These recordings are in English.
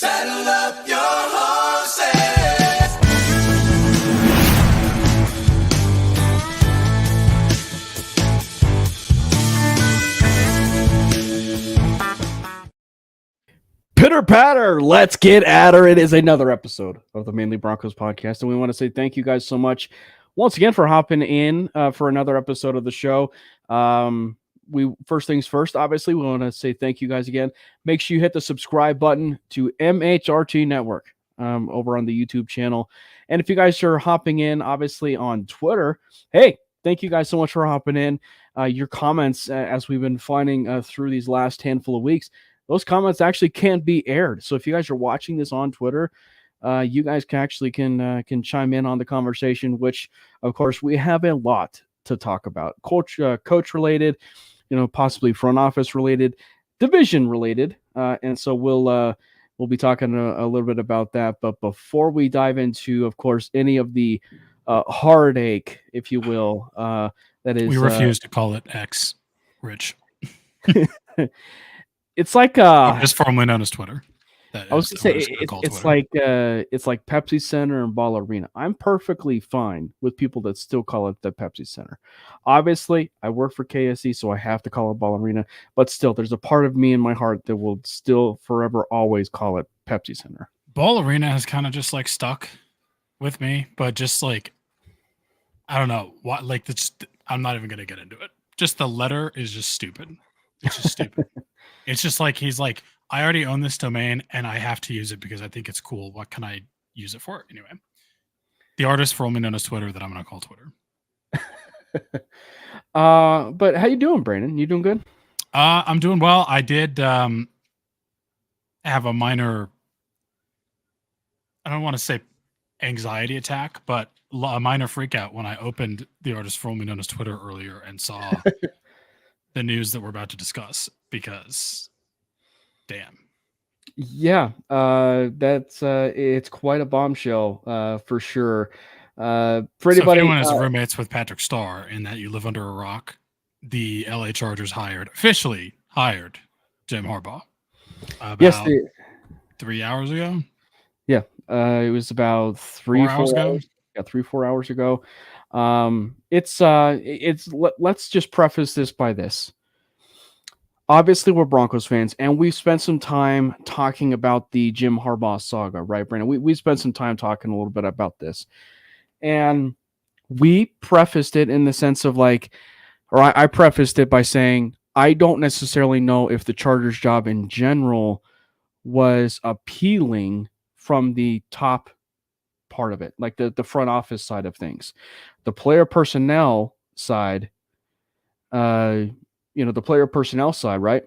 Saddle up your horses. Pitter patter, let's get at her. It is another episode of the Manely Broncos Podcast, and we want to say thank you guys so much once again for hopping in for another episode of the show. First things first, obviously, we want to say thank you guys again. Make sure you hit the subscribe button to MHRT Network over on the YouTube channel. And if you guys are hopping in, obviously, on Twitter, hey, thank you guys so much for hopping in. Your comments, as we've been finding through these last handful of weeks, those comments actually can't be aired. So if you guys are watching this on Twitter, you guys can chime in on the conversation, which, of course, we have a lot to talk about. Coach related, possibly front office related, division related. And so we'll be talking a little bit about that. But before we dive into, of course, any of the heartache, if you will, that is... We refuse to call it X, Rich. It's like just formerly known as Twitter. I was going to say it's like Pepsi Center and Ball Arena. I'm perfectly fine with people that still call it the Pepsi Center. Obviously, I work for KSE, so I have to call it Ball Arena. But still, there's a part of me in my heart that will still forever always call it Pepsi Center. Ball Arena has kind of just like stuck with me, but just like I don't know what. Like I'm not even going to get into it. Just the letter is just stupid. It's just stupid. It's just like he's like, I already own this domain and I have to use it because I think it's cool. What can I use it for? Anyway, the artist formerly known as Twitter that I'm going to call Twitter. But how you doing, Brandon? You doing good? I'm doing well. I did have a minor, I don't want to say anxiety attack, but a minor freak out when I opened the artist formerly known as Twitter earlier and saw the news that we're about to discuss because damn. Yeah, that's it's quite a bombshell for sure. For anybody, so if anyone is roommates with Patrick Starr and that you live under a rock, the LA Chargers officially hired Jim Harbaugh about 3 hours ago. Yeah, it was about 3 hours ago. Yeah, 3-4 hours ago. Let's just preface this by this. Obviously, we're Broncos fans, and we've spent some time talking about the Jim Harbaugh saga, right, Brandon? We spent some time talking a little bit about this. And we prefaced it in the sense of I prefaced it by saying, I don't necessarily know if the Chargers job in general was appealing from the top part of it, like the front office side of things. The player personnel side, the player personnel side, right?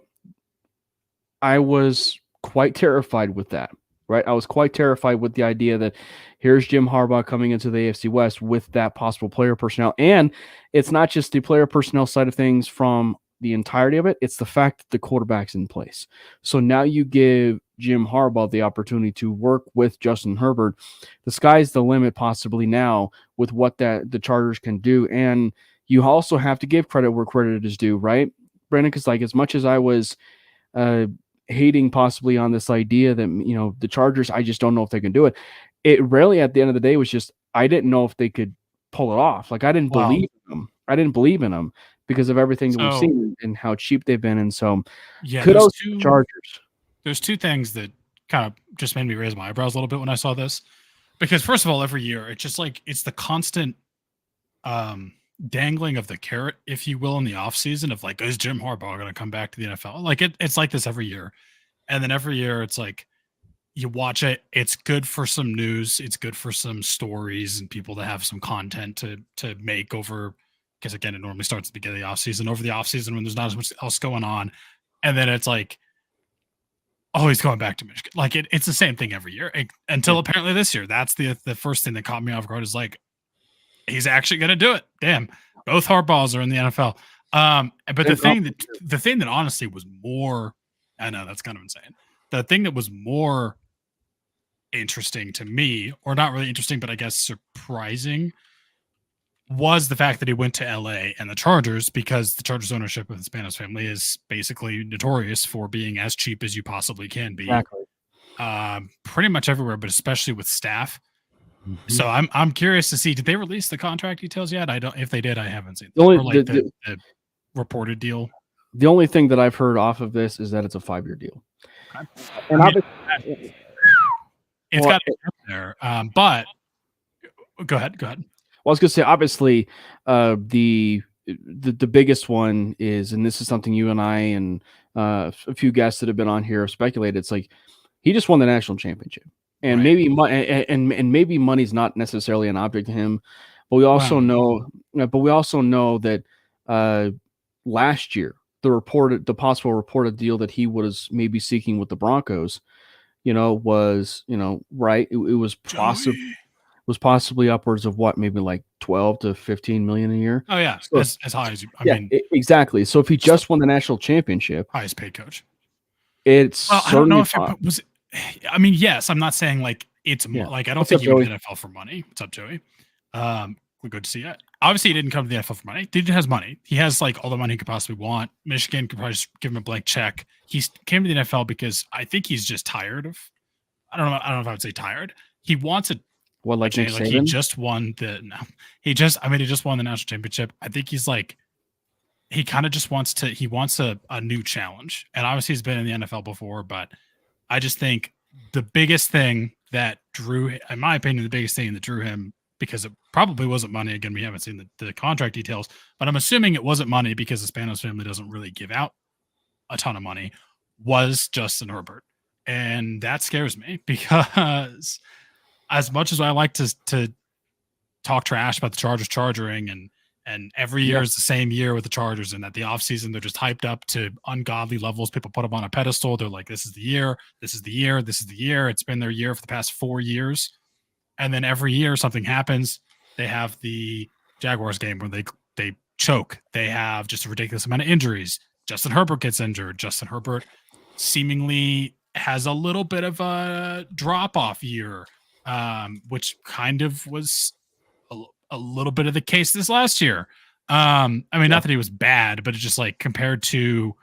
I was quite terrified with that, right? I was quite terrified with the idea that here's Jim Harbaugh coming into the AFC West with that possible player personnel. And it's not just the player personnel side of things from the entirety of it. It's the fact that the quarterback's in place. So now you give Jim Harbaugh the opportunity to work with Justin Herbert. The sky's the limit possibly now with what the Chargers can do. And you also have to give credit where credit is due, right, Brandon? Because as much as I was hating possibly on this idea that, the Chargers, I just don't know if they can do it. It really, at the end of the day, was just I didn't know if they could pull it off. I didn't believe in them. I didn't believe in them because of everything that we've seen and how cheap they've been. And so, kudos to the Chargers. There's two things that kind of just made me raise my eyebrows a little bit when I saw this. Because first of all, every year, it's just it's the constant dangling of the carrot, if you will, in the offseason of is Jim Harbaugh going to come back to the NFL? It's like this every year. And then every year it's you watch it, it's good for some news, it's good for some stories and people to have some content to make over, because again, it normally starts at the beginning of the offseason, over the offseason when there's not as much else going on. And then it's oh, he's going back to Michigan. It's the same thing every year until apparently this year. That's the first thing that caught me off guard is he's actually going to do it. Damn, both Harbaughs are in the NFL. But the thing that honestly was more, I know that's kind of insane. The thing that was more interesting to me, or not really interesting, but I guess surprising, was the fact that he went to LA and the Chargers, because the Chargers ownership of the Spanos family is basically notorious for being as cheap as you possibly can be. Exactly. pretty much everywhere, but especially with staff. Mhm. So I'm curious to see, did they release the contract details yet? I don't. If they did, I haven't seen. The only Or like the reported deal. the only thing that I've heard off of this is that it's a 5-year deal. Okay. And I mean, it's well, got to be up there. But go ahead. Well, I was going to say, obviously, the biggest one is, and this is something you and I and a few guests that have been on here have speculated. It's like he just won the national championship, and Right. maybe money's not necessarily an object to him, but we also know that last year the possible reported deal that he was maybe seeking with the Broncos, was right. It was possibly upwards of what, maybe like 12 to 15 million a year. Oh yeah, So, as high as you. I mean, exactly. So if he just won the national championship, highest paid coach. it's Well, I don't know certainly if it was. I mean, yes, I'm not saying like it's Yeah. like I don't What's think up, he went to Joey? the NFL for money. What's up, Joey? We're good to see it. Obviously, he didn't come to the NFL for money. Dude has money. He has like all the money he could possibly want. Michigan could probably just give him a blank check. He came to the NFL because I think he's just tired of. I don't know if I would say tired. He wants a What, like Nick like Saban? he just won the no. He just won the national championship. I think he's like he kind of just wants a new challenge. And obviously he's been in the NFL before, but I just think the biggest thing that drew, in my opinion, the biggest thing that drew him, because it probably wasn't money. Again, we haven't seen the contract details, but I'm assuming it wasn't money because the Spanos family doesn't really give out a ton of money, was Justin Herbert. And that scares me because as much as I like to talk trash about the Chargers chargering and every year is the same year with the Chargers, and at the offseason, they're just hyped up to ungodly levels. People put them on a pedestal. They're like, this is the year, this is the year, this is the year. It's been their year for the past 4 years. And then every year something happens. They have the Jaguars game where they choke. They have just a ridiculous amount of injuries. Justin Herbert gets injured. Justin Herbert seemingly has a little bit of a drop-off year, which kind of was a little bit of the case this last year. I mean, not that he was bad, but it's just like compared to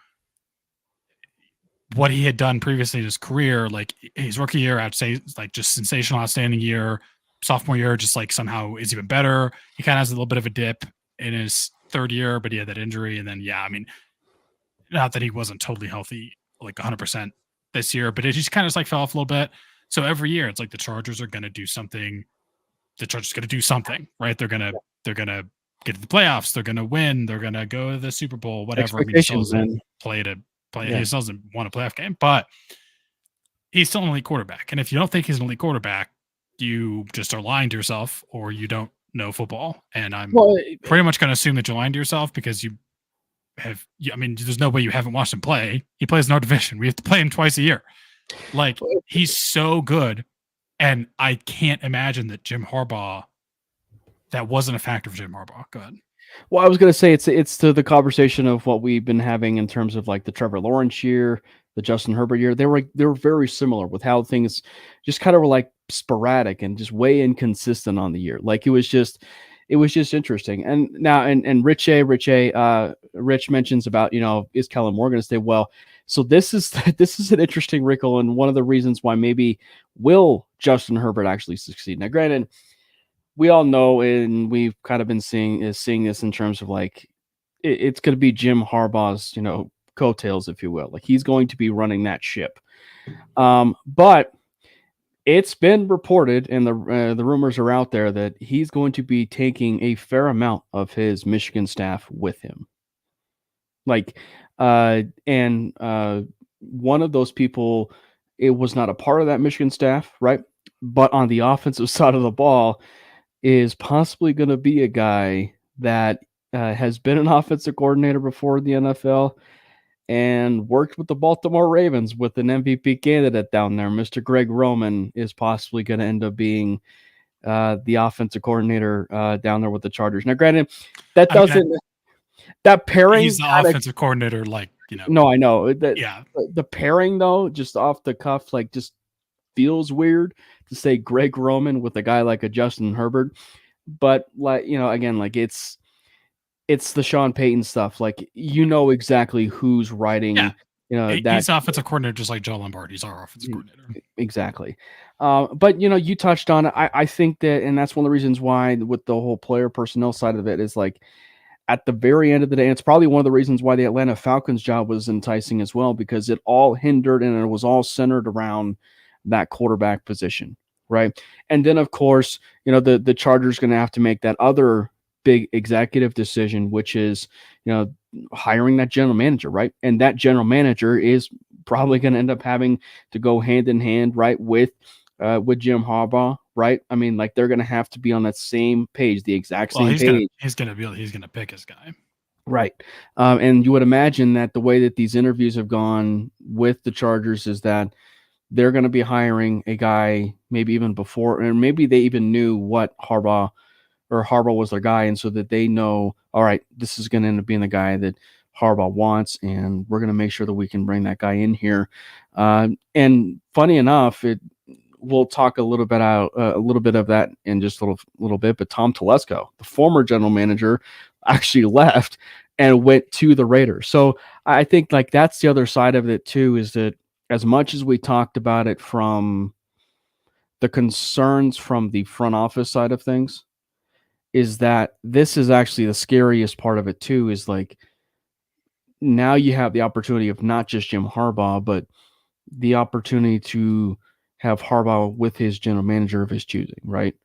what he had done previously in his career, like his rookie year, I'd say like just sensational, outstanding year. Sophomore year, just like somehow is even better. He kind of has a little bit of a dip in his third year, but he had that injury. And then, I mean, not that he wasn't totally healthy, like 100% this year, but it just kind of like fell off a little bit. So every year it's like the Chargers are going to do something. The Chargers are going to do something, right? They're going to get to the playoffs. They're going to win. They're going to go to the Super Bowl, whatever. I mean, he still doesn't play. He still doesn't want a playoff game, but he's still an elite quarterback. And if you don't think he's an elite quarterback, you just are lying to yourself, or you don't know football. And I'm pretty much going to assume that you're lying to yourself because you have. I mean, there's no way you haven't watched him play. He plays in our division. We have to play him twice a year. Like, he's so good. And I can't imagine that Jim Harbaugh, that wasn't a factor for Jim Harbaugh. Go ahead. Well, I was going to say it's to the conversation of what we've been having in terms of like the Trevor Lawrence year, the Justin Herbert year. They were very similar with how things just kind of were like sporadic and just way inconsistent on the year. Like it was just interesting. And now and Rich mentions about, is Kellen Moore going to stay? Well, so this is an interesting wrinkle, and one of the reasons why maybe will Justin Herbert actually succeed. Now, granted, we all know, and we've kind of been seeing this in terms of like it's going to be Jim Harbaugh's, coattails, if you will. Like he's going to be running that ship. But it's been reported, and the rumors are out there that he's going to be taking a fair amount of his Michigan staff with him. Like, one of those people, it was not a part of that Michigan staff, right? But on the offensive side of the ball, is possibly going to be a guy that has been an offensive coordinator before in the NFL and worked with the Baltimore Ravens with an MVP candidate down there. Mr. Greg Roman is possibly going to end up being the offensive coordinator down there with the Chargers. Now, granted, that pairing. He's the offensive coordinator, like, No, I know. The pairing, though, just off the cuff, like, just feels weird to say Greg Roman with a guy like a Justin Herbert. But, like, again, like, it's the Sean Payton stuff. Like, exactly who's writing he's offensive coordinator, just like Joe Lombardi. He's our offensive coordinator. Exactly. But you touched on it. I think that, and that's one of the reasons why with the whole player personnel side of it is like at the very end of the day, and it's probably one of the reasons why the Atlanta Falcons job was enticing as well, because it all hindered and it was all centered around that quarterback position. Right. And then of course, the Chargers going to have to make that other big executive decision, which is, hiring that general manager, right? And that general manager is probably going to end up having to go hand in hand, right, with Jim Harbaugh, right? I mean, like they're going to have to be on that same page, the exact same page. He's going to pick his guy, right? And you would imagine that the way that these interviews have gone with the Chargers is that they're going to be hiring a guy maybe even before, and maybe they even knew what Harbaugh was their guy, and so that they know, all right, this is going to end up being the guy that Harbaugh wants, and we're going to make sure that we can bring that guy in here. And funny enough, we'll talk a little bit of that in just a little bit. But Tom Telesco, the former general manager, actually left and went to the Raiders. So I think like that's the other side of it too, is that as much as we talked about it from the concerns from the front office side of things, is that this is actually the scariest part of it too, is like now you have the opportunity of not just Jim Harbaugh, but the opportunity to have Harbaugh with his general manager of his choosing, right?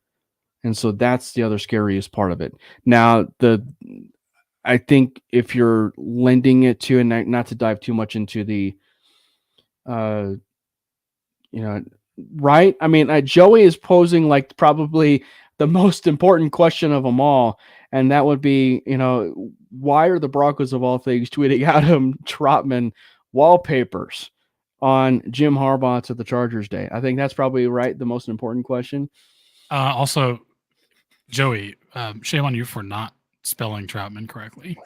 And so that's the other scariest part of it. Now, I think if you're lending it to, and not to dive too much into the, right? I mean, Joey is posing like probably the most important question of them all, and that would be, why are the Broncos of all things tweeting Adam Trotman wallpapers on Jim Harbaugh to the Chargers day? I think that's probably the most important question. Also, Joey, shame on you for not spelling Troutman correctly.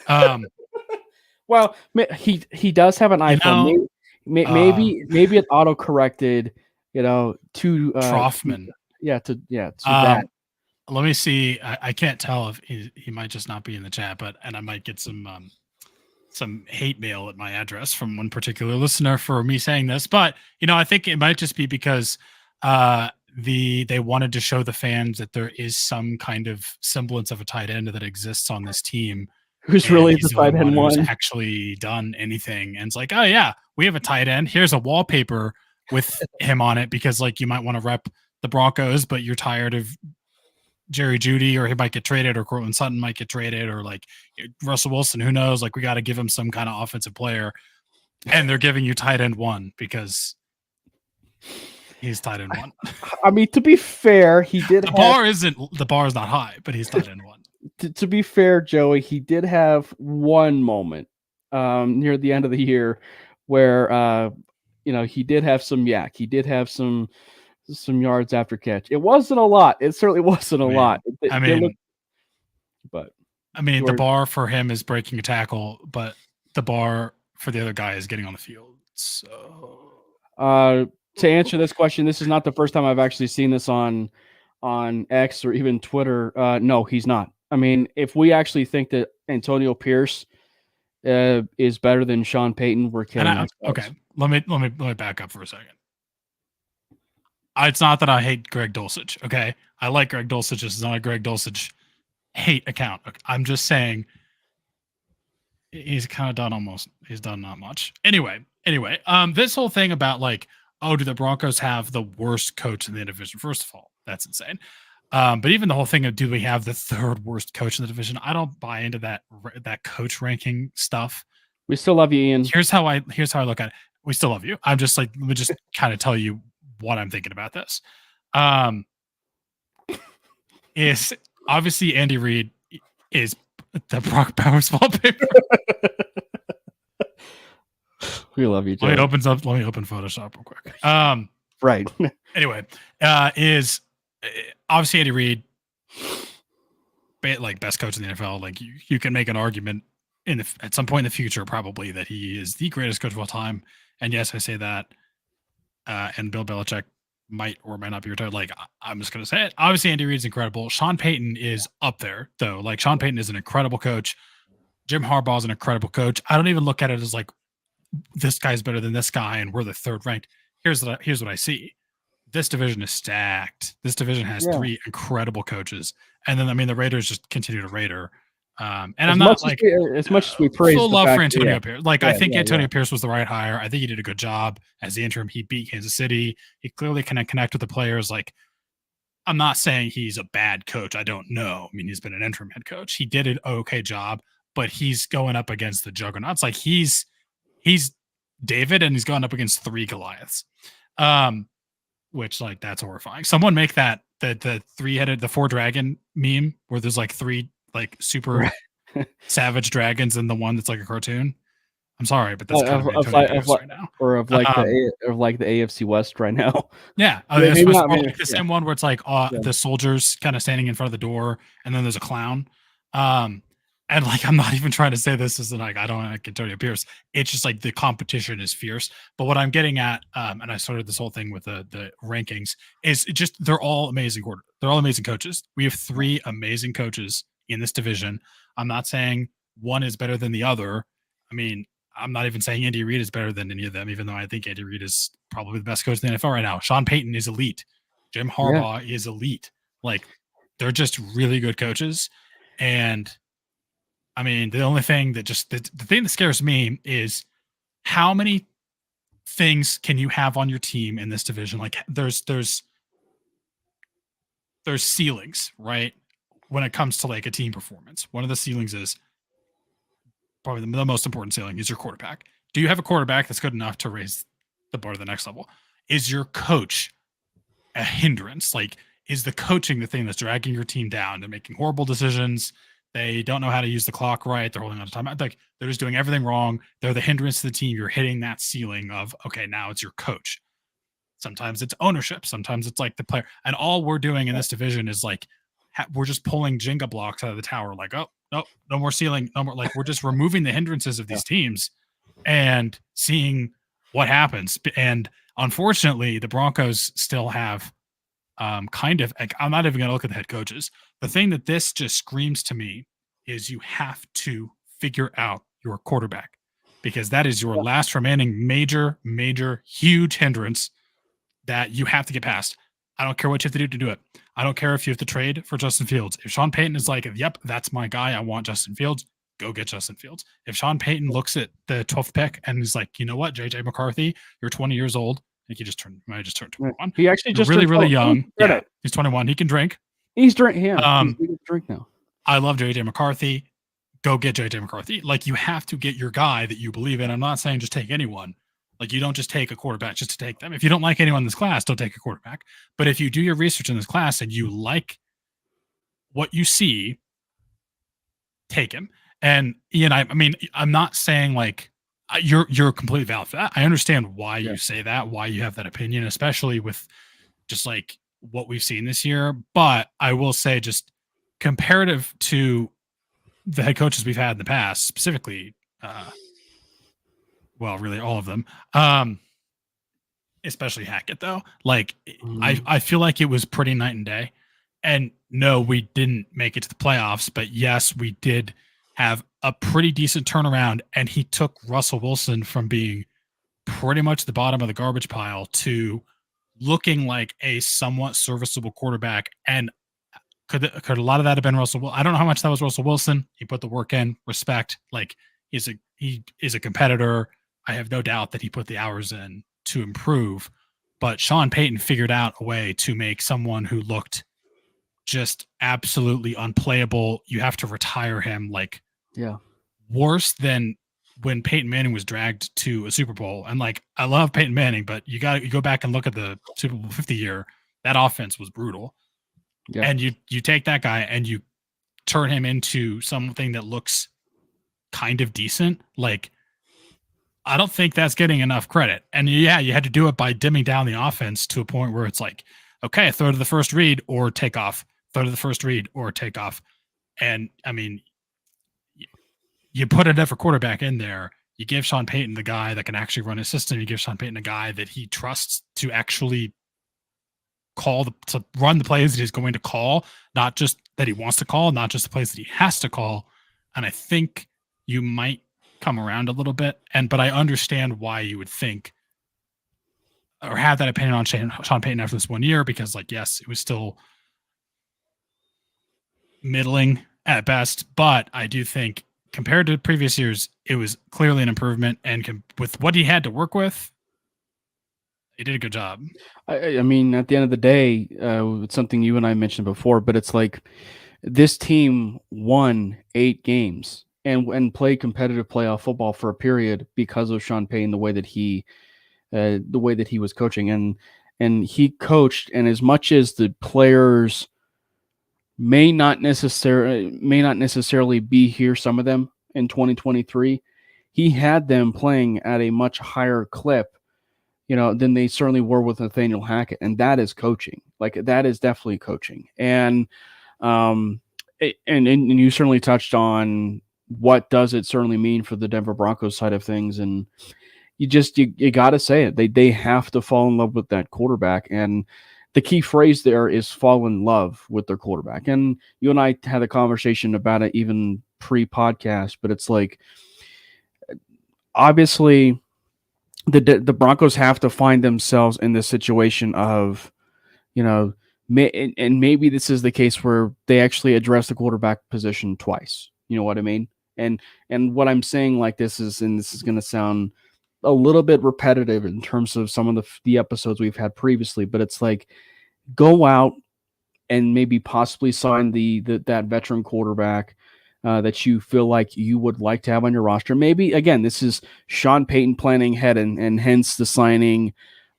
Well, he does have an iPhone. Maybe it auto corrected, to Troffman. To that. Let me see. I can't tell if he might just not be in the chat, and I might get some hate mail at my address from one particular listener for me saying this. But I think it might just be because they wanted to show the fans that there is some kind of semblance of a tight end that exists on this team. Who's really the tight end one? Who's actually done anything? And it's like, oh yeah, we have a tight end. Here's a wallpaper with him on it because like you might want to rep the Broncos, but you're tired of Jerry Jeudy, or he might get traded, or Cortland Sutton might get traded, or like Russell Wilson, who knows? Like we got to give him some kind of offensive player, and they're giving you tight end one because he's tight end one. I mean, to be fair, he did. The bar is not high, but he's tight end one. To be fair, Joey, he did have one moment near the end of the year where he did have some yak. He did have some yards after catch. It wasn't a lot. It certainly wasn't a lot. The bar for him is breaking a tackle, but the bar for the other guy is getting on the field. So, to answer this question, this is not the first time I've actually seen this on X or even Twitter. No, he's not. I mean, if we actually think that Antonio Pierce is better than Sean Payton, we're kidding. Okay, let me back up for a second. It's not that I hate Greg Dulcich, okay? I like Greg Dulcich. This is not a Greg Dulcich hate account. Okay? I'm just saying he's kind of done he's done not much. Anyway, this whole thing about like, oh, do the Broncos have the worst coach in the division? First of all, that's insane. But even the whole thing of do we have the third worst coach in the division? I don't buy into that coach ranking stuff. We still love you, Ian. Here's how I look at it. We still love you. I'm just like, let me just kind of tell you what I'm thinking about this. Is obviously Andy Reid is the Brock Bowers wallpaper. We love you, Joe. Let me open Photoshop real quick. Right. Anyway, is obviously Andy Reid, like best coach in the NFL. Like you can make an argument at some point in the future, probably, that he is the greatest coach of all time. And yes, I say that. And Bill Belichick might or might not be retired. Like, I'm just going to say it. Obviously, Andy Reid's incredible. Sean Payton is up there, though. Like, Sean Payton is an incredible coach. Jim Harbaugh is an incredible coach. I don't even look at it as like this guy's better than this guy and we're the third ranked. Here's what I see. This division is stacked. This division has three incredible coaches. And then, I mean, the Raiders just continue to Raider. And I'm not like as much as we praise full the love fact, for Antonio Pierce. Like, I think Antonio yeah. Pierce was the right hire. I think he did a good job as the interim. He beat Kansas City. He clearly can connect with the players. Like, I'm not saying he's a bad coach. I don't know. I mean, he's been an interim head coach. He did an okay job, but he's going up against the juggernauts. Like, he's David, and he's going up against three Goliaths. Which, like, that's horrifying. Someone make that the four dragon meme where there's like three like super savage dragons and the one that's like a cartoon. I'm sorry, but that's kind of right now. Or of like the AFC West right now. Yeah, it's supposed to be like the same one where it's like the soldiers kind of standing in front of the door, and then there's a clown. And like, I'm not even trying to say this isn't like I don't like Antonio Pierce. It's just like the competition is fierce. But what I'm getting at, and I started this whole thing with the rankings, is just they're all amazing. They're all amazing coaches. We have three amazing coaches in this division. I'm not saying one is better than the other. I mean, I'm not even saying Andy Reid is better than any of them, even though I think Andy Reid is probably the best coach in the NFL right now. Sean Payton is elite. Jim Harbaugh is elite. Like, they're just really good coaches. And I mean, the only thing that just the thing that scares me is how many things can you have on your team in this division? Like, there's ceilings, right? When it comes to like a team performance, one of the ceilings is probably the most important ceiling is your quarterback. Do you have a quarterback that's good enough to raise the bar to the next level? Is your coach a hindrance? Like, is the coaching the thing that's dragging your team down? They're making horrible decisions. They don't know how to use the clock right. They're holding on to time. Like, they're just doing everything wrong. They're the hindrance to the team. You're hitting that ceiling of, okay, now it's your coach. Sometimes it's ownership. Sometimes it's like the player. And all we're doing in this division is like, we're just pulling Jenga blocks out of the tower. Like, oh, no more ceiling. No more. Like, we're just removing the hindrances of these teams and seeing what happens. And unfortunately, the Broncos still have kind of, like, I'm not even going to look at the head coaches. The thing that this just screams to me is you have to figure out your quarterback, because that is your last remaining major, huge hindrance that you have to get past. I don't care what you have to do it. I don't care if you have to trade for Justin Fields. If Sean Payton is like, yep, that's my guy, I want Justin Fields, go get Justin Fields. If Sean Payton looks at the 12th pick and is like, you know what, JJ McCarthy, you're 20 years old. I think he might have just turned 21. He actually just really young. Yeah, he's 21. He can drink. He's drinking. Yeah, he's drink now. I love JJ McCarthy. Go get JJ McCarthy. Like, you have to get your guy that you believe in. I'm not saying just take anyone. Like, you don't just take a quarterback just to take them. If you don't like anyone in this class, don't take a quarterback. But if you do your research in this class and you like what you see, take him. And Ian, I mean, I'm not saying like you're completely valid for that. I understand why you say that, why you have that opinion, especially with just like what we've seen this year. But I will say, just comparative to the head coaches we've had in the past, specifically, well, really all of them, especially Hackett, though. Like, I feel like it was pretty night and day. And no, we didn't make it to the playoffs, but yes, we did have a pretty decent turnaround. And he took Russell Wilson from being pretty much the bottom of the garbage pile to looking like a somewhat serviceable quarterback. And could a lot of that have been Russell Wilson? I don't know how much that was Russell Wilson. He put the work in, respect. Like, he is a competitor. I have no doubt that he put the hours in to improve. But Sean Payton figured out a way to make someone who looked just absolutely unplayable. You have to retire him. Like, worse than when Peyton Manning was dragged to a Super Bowl. And like, I love Peyton Manning, but you go back and look at the Super Bowl 50 year. That offense was brutal. Yeah. And you take that guy and you turn him into something that looks kind of decent. Like, I don't think that's getting enough credit. And yeah, you had to do it by dimming down the offense to a point where it's like, okay, throw to the first read or take off, throw to the first read or take off. And I mean, you put a different quarterback in there. You give Sean Payton the guy that can actually run his system. You give Sean Payton a guy that he trusts to actually to run the plays that he's going to call, not just that he wants to call, not just the plays that he has to call. And I think you might come around a little bit. But I understand why you would think or have that opinion on Sean Payton after this 1 year, because like, yes, it was still middling at best, but I do think compared to previous years, it was clearly an improvement, and with what he had to work with, he did a good job. I mean, at the end of the day, it's something you and I mentioned before, but it's like this team won 8 games and played competitive playoff football for a period because of Sean Payton, the way that he was coaching, and he coached. And as much as the players may not necessarily be here, some of them in 2023, he had them playing at a much higher clip, than they certainly were with Nathaniel Hackett. And that is coaching. Like, that is definitely coaching. And and you certainly touched on what does it certainly mean for the Denver Broncos side of things. And you got to say it. They have to fall in love with that quarterback. And the key phrase there is fall in love with their quarterback. And you and I had a conversation about it even pre-podcast, but it's like, obviously the Broncos have to find themselves in this situation of, and maybe this is the case where they actually address the quarterback position twice. You know what I mean? And what I'm saying like this is, and this is going to sound a little bit repetitive in terms of some of the episodes we've had previously, but it's like, go out and maybe possibly sign that veteran quarterback that you feel like you would like to have on your roster. Maybe, again, this is Sean Payton planning ahead, and hence the signing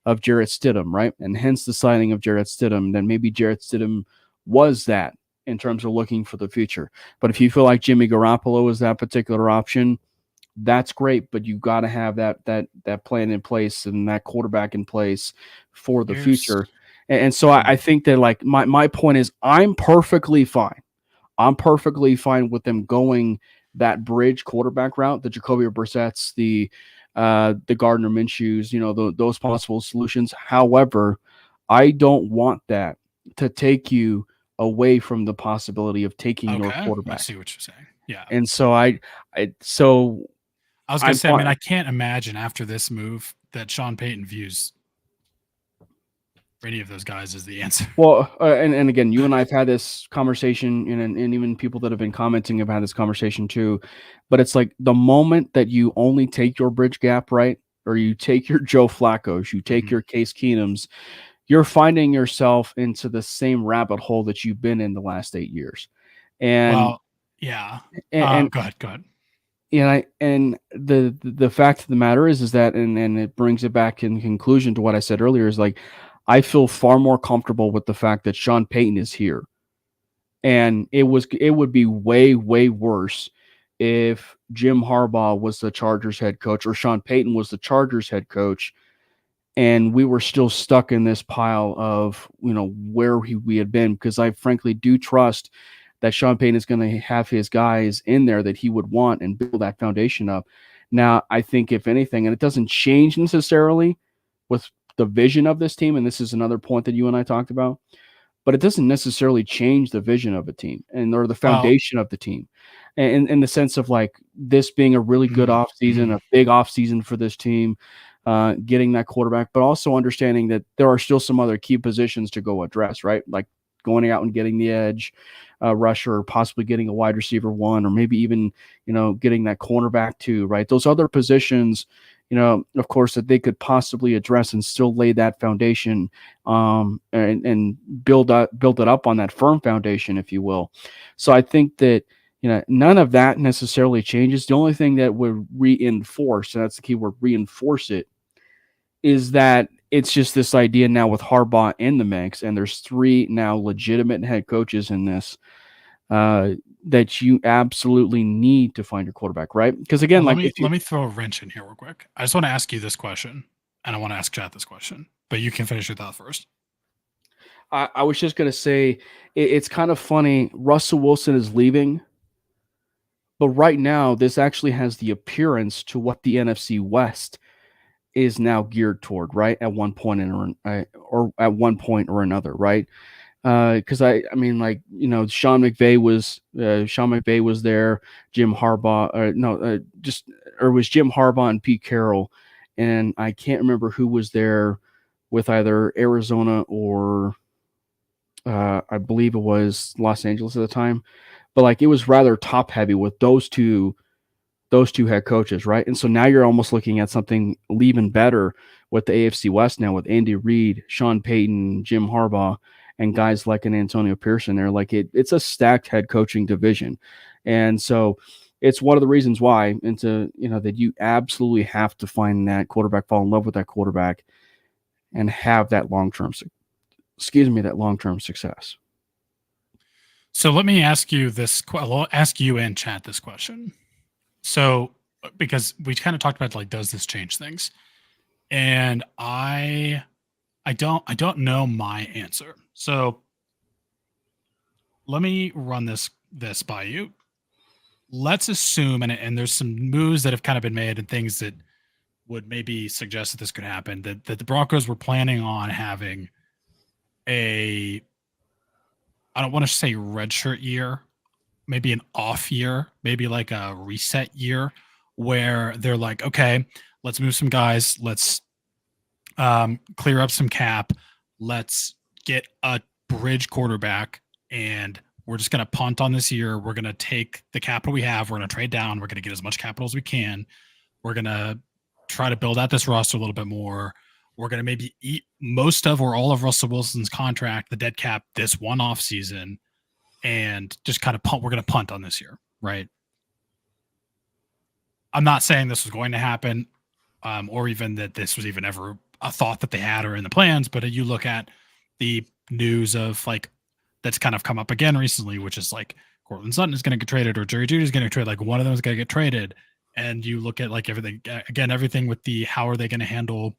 of Jarrett Stidham, right? And hence the signing of Jarrett Stidham. Then maybe Jarrett Stidham was that in terms of looking for the future. But if you feel like Jimmy Garoppolo is that particular option, that's great, but you got to have that plan in place and that quarterback in place for the future. And so I think that, like, my point is, I'm perfectly fine. I'm perfectly fine with them going that bridge quarterback route, the Jacoby Brissett's, the Gardner Minshew's, those possible solutions. However, I don't want that to take you away from the possibility of taking your quarterback. I see what you're saying. Yeah. And so I was going to say, I can't imagine after this move that Sean Payton views any of those guys as the answer. Well, and again, you and I have had this conversation, and even people that have been commenting have had this conversation too. But it's like, the moment that you only take your bridge gap, right, or you take your Joe Flacco's, you take your Case Keenums, you're finding yourself into the same rabbit hole that you've been in the last 8 years. And yeah, and go ahead. And the fact of the matter is that, and it brings it back in conclusion to what I said earlier, is like, I feel far more comfortable with the fact that Sean Payton is here. And it would be way, way worse if Jim Harbaugh was the Chargers head coach, or Sean Payton was the Chargers head coach, and we were still stuck in this pile of, where we had been, because I frankly do trust that Sean Payton is going to have his guys in there that he would want and build that foundation up. Now, I think if anything, and it doesn't change necessarily with the vision of this team, and this is another point that you and I talked about, but it doesn't necessarily change the vision of a team or the foundation of the team. And in the sense of, like, this being a really good offseason, a big offseason for this team, getting that quarterback, but also understanding that there are still some other key positions to go address, right? Like going out and getting the edge rusher, or possibly getting a wide receiver 1, or maybe even, getting that cornerback 2, right? Those other positions, of course, that they could possibly address and still lay that foundation and build it up on that firm foundation, if you will. So I think that, none of that necessarily changes. The only thing that would reinforce, and that's the key word, reinforce it, is that it's just this idea now with Harbaugh in the mix, and there's 3 now legitimate head coaches in this, that you absolutely need to find your quarterback, right? Because again, let me throw a wrench in here real quick. I just want to ask you this question, and I want to ask Chat this question, but you can finish your thought first. I was just going to say, it's kind of funny. Russell Wilson is leaving, but right now this actually has the appearance to what the NFC West is now geared toward, right? At one point or at one point or another, right? Because I mean, like, Sean McVay was there, Jim Harbaugh, or was Jim Harbaugh and Pete Carroll, and I can't remember who was there with either Arizona or I believe it was Los Angeles at the time, but like it was rather top heavy with those two head coaches, right? And so now you're almost looking at something even better with the AFC West now with Andy Reid, Sean Payton, Jim Harbaugh, and guys like an Antonio Pearson there. Like it's a stacked head coaching division. And so it's one of the reasons why that you absolutely have to find that quarterback, fall in love with that quarterback, and have that long-term success. So let me ask you this. I'll ask you and chat this question. So, because we kind of talked about like, does this change things? And I don't know my answer. So let me run this by you. Let's assume, and there's some moves that have kind of been made and things that would maybe suggest that this could happen, that the Broncos were planning on having I don't want to say redshirt year, maybe an off year, maybe like a reset year where they're like, okay, let's move some guys. Let's clear up some cap. Let's get a bridge quarterback, and we're just going to punt on this year. We're going to take the capital we have. We're going to trade down. We're going to get as much capital as we can. We're going to try to build out this roster a little bit more. We're going to maybe eat most of or all of Russell Wilson's contract, the dead cap, this one off season, and just kind of punt. We're going to punt on this year, right? I'm not saying this was going to happen, or even that this was even ever a thought that they had or in the plans. But you look at the news of like that's kind of come up again recently, which is like Cortland Sutton is going to get traded or Jerry Jeudy is going to trade. Like one of them is going to get traded, and you look at like everything with the how are they going to handle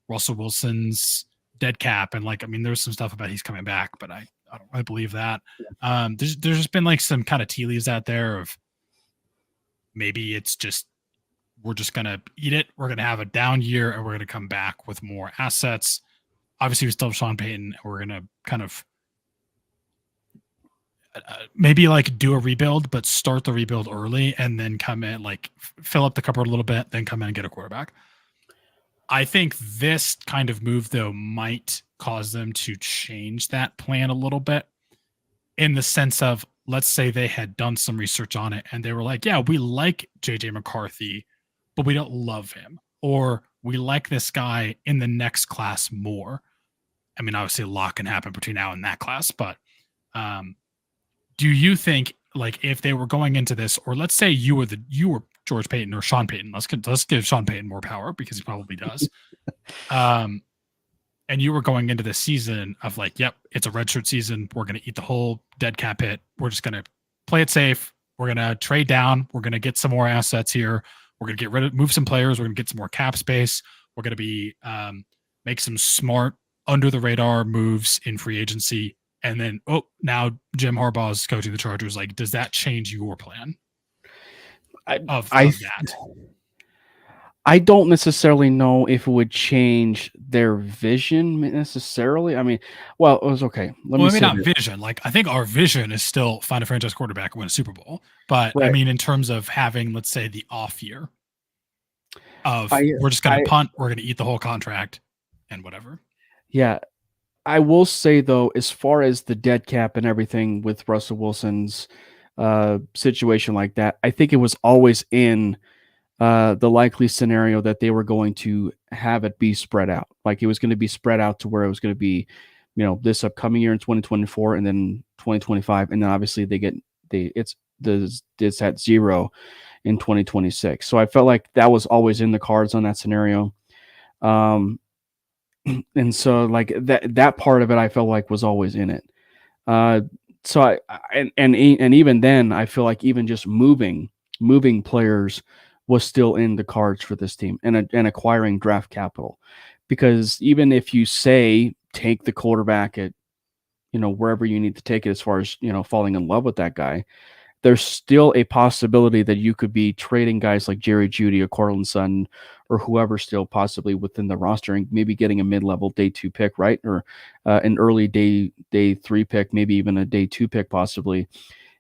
Russell Wilson's dead cap, and like, I mean, there's some stuff about he's coming back, but I don't really believe that. There's just been like some kind of tea leaves out there of maybe it's just we're just gonna eat it. We're gonna have a down year, and we're gonna come back with more assets. Obviously, we still have Sean Payton. We're gonna kind of maybe like do a rebuild, but start the rebuild early, and then come in like fill up the cupboard a little bit, then come in and get a quarterback. I think this kind of move, though, might cause them to change that plan a little bit in the sense of, let's say they had done some research on it and they were like, yeah, we like JJ McCarthy, but we don't love him. Or we like this guy in the next class more. I mean, obviously a lot can happen between now and that class, but do you think like if they were going into this, or let's say you were George Payton or Sean Payton, let's give Sean Payton more power because he probably does. And you were going into this season of like, yep, it's a redshirt season. We're going to eat the whole dead cap hit. We're just going to play it safe. We're going to trade down. We're going to get some more assets here. We're going to move some players. We're going to get some more cap space. We're going to be make some smart under the radar moves in free agency. And then, now Jim Harbaugh is coaching the Chargers. Like, does that change your plan? I don't necessarily know if it would change their vision necessarily. I mean, well, it was okay. Maybe not vision. Like, I think our vision is still find a franchise quarterback and win a Super Bowl. But right. I mean, in terms of having, let's say, the off year of we're just going to punt, we're going to eat the whole contract and whatever. Yeah. I will say, though, as far as the dead cap and everything with Russell Wilson's situation like that, I think it was always in the likely scenario that they were going to have it be spread out. Like it was going to be spread out to where it was going to be, this upcoming year in 2024 and then 2025. And then obviously it's at zero in 2026. So I felt like that was always in the cards on that scenario. And so like that part of it, I felt like was always in it. So and even then I feel like even just moving players was still in the cards for this team and acquiring draft capital, because even if you say take the quarterback at, wherever you need to take it as far as, falling in love with that guy, there's still a possibility that you could be trading guys like Jerry Jeudy or Cortland Sutton or whoever still possibly within the roster and maybe getting a mid-level day 2 pick, right? Or an early day 3 pick, maybe even a day 2 pick possibly.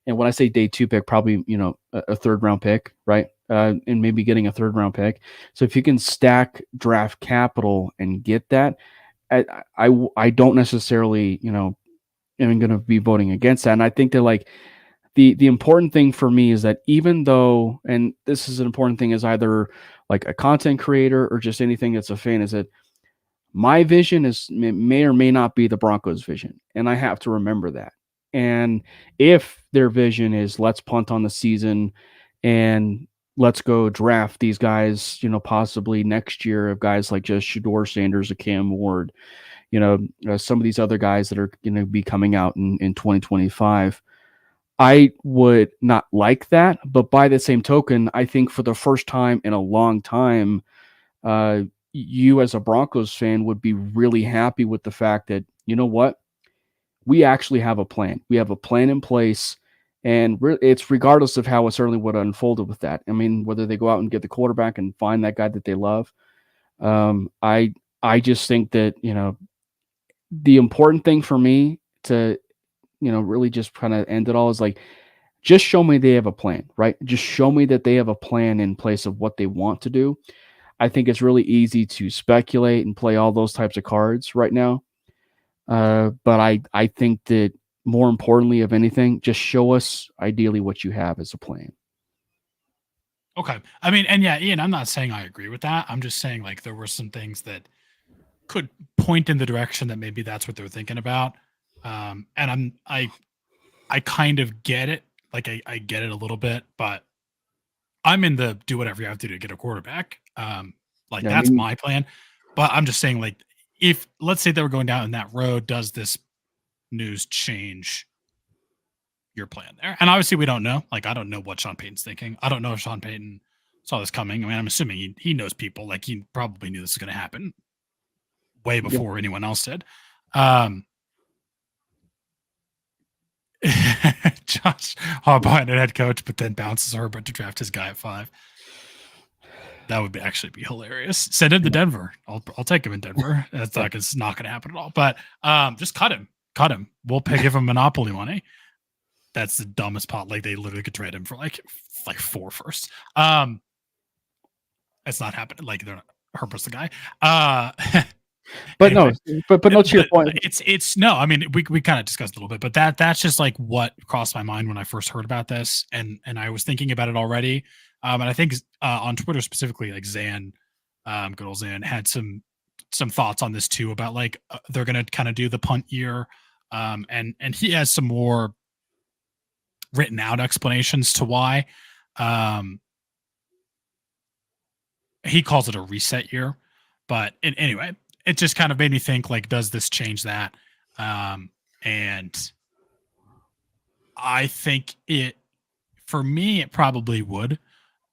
And when I say day 2 pick, probably, a third round pick, right? And maybe getting a third round pick. So if you can stack draft capital and get that, I don't necessarily, am going to be voting against that. And I think that like the important thing for me is that even though, and this is an important thing as either like a content creator or just anything that's a fan, is that my vision may or may not be the Broncos' vision. And I have to remember that. And if their vision is let's punt on the season and let's go draft these guys, possibly next year of guys like just Shador Sanders or Cam Ward, some of these other guys that are going to be coming out in 2025, I would not like that. But by the same token, I think for the first time in a long time, you as a Broncos fan would be really happy with the fact that, you know what? We actually have a plan. We have a plan in place, and it's regardless of how it certainly would have unfolded with that. I mean, whether they go out and get the quarterback and find that guy that they love. I just think that, the important thing for me to, really just kind of end it all is like, just show me they have a plan, right? Just show me that they have a plan in place of what they want to do. I think it's really easy to speculate and play all those types of cards right now. But I think that more importantly of anything, just show us ideally what you have as a plan. Okay. I mean, and yeah, Ian, I'm not saying I agree with that. I'm just saying like there were some things that could point in the direction that maybe that's what they're thinking about. And I kind of get it. Like I get it a little bit, but I'm in the do whatever you have to do to get a quarterback. That's my plan. But I'm just saying, like, if let's say they were going down that road, does this news change your plan there? And obviously we don't know. Like, I don't know what Sean Payton's thinking. I don't know if Sean Payton saw this coming. I mean, I'm assuming he knows people. Like, he probably knew this was going to happen way before anyone else did. Josh Harbaugh and a head coach, but then bounces Herbert to draft his guy at 5. That would actually be hilarious. Send him to Denver. I'll take him in Denver. That's like it's not going to happen at all. But just cut him. We'll give him monopoly money. That's the dumbest pot. Like they literally could trade him for like 4 firsts. It's not happening. Like they're not, Herbert's the guy. But anyway, no, but no, to your point. It's no. I mean, we kind of discussed a little bit, but that's just like what crossed my mind when I first heard about this, and I was thinking about it already. And I think on Twitter specifically, like Zan, good old Zan, had some thoughts on this too about like they're gonna kind of do the punt year, and he has some more written out explanations to why. He calls it a reset year, but anyway, it just kind of made me think like, does this change that? And I think for me, it probably would.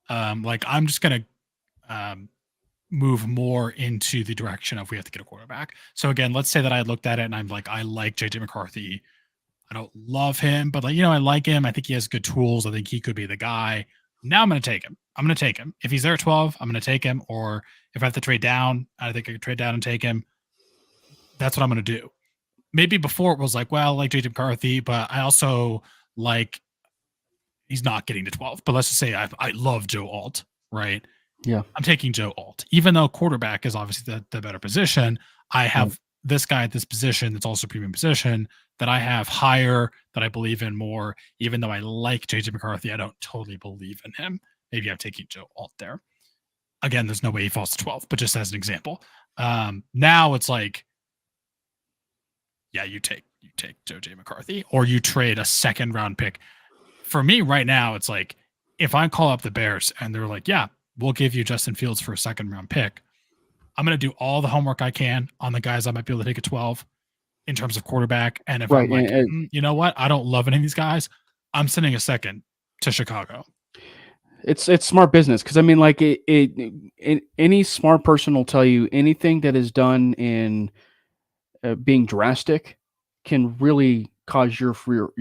Like I'm just going to move more into the direction of we have to get a quarterback. So again, let's say that I looked at it and I'm like, I like JJ McCarthy. I don't love him, but like, I like him. I think he has good tools. I think he could be the guy. Now I'm going to take him. If he's there at 12, I'm going to take him. Or if I have to trade down, I think I could trade down and take him. That's what I'm going to do. Maybe before it was like, well, I like JJ McCarthy, but I also like, he's not getting to 12, but let's just say I love Joe Alt, right? Yeah. I'm taking Joe Alt. Even though quarterback is obviously the better position, I have this guy at this position that's also a premium position that I have higher, that I believe in more. Even though I like JJ McCarthy, I don't totally believe in him. Maybe I'm taking Joe Alt there. Again, there's no way he falls to 12, but just as an example. Now it's like, yeah, you take JJ McCarthy, or you trade a second round pick. For me right now, it's like, if I call up the Bears and they're like, yeah, we'll give you Justin Fields for a second round pick, I'm going to do all the homework I can on the guys I might be able to take at 12 in terms of quarterback. And if I'm like, you know what? I don't love any of these guys. I'm sending a second to Chicago. It's smart business. Cause I mean, like any smart person will tell you anything that is done in being drastic can really cause your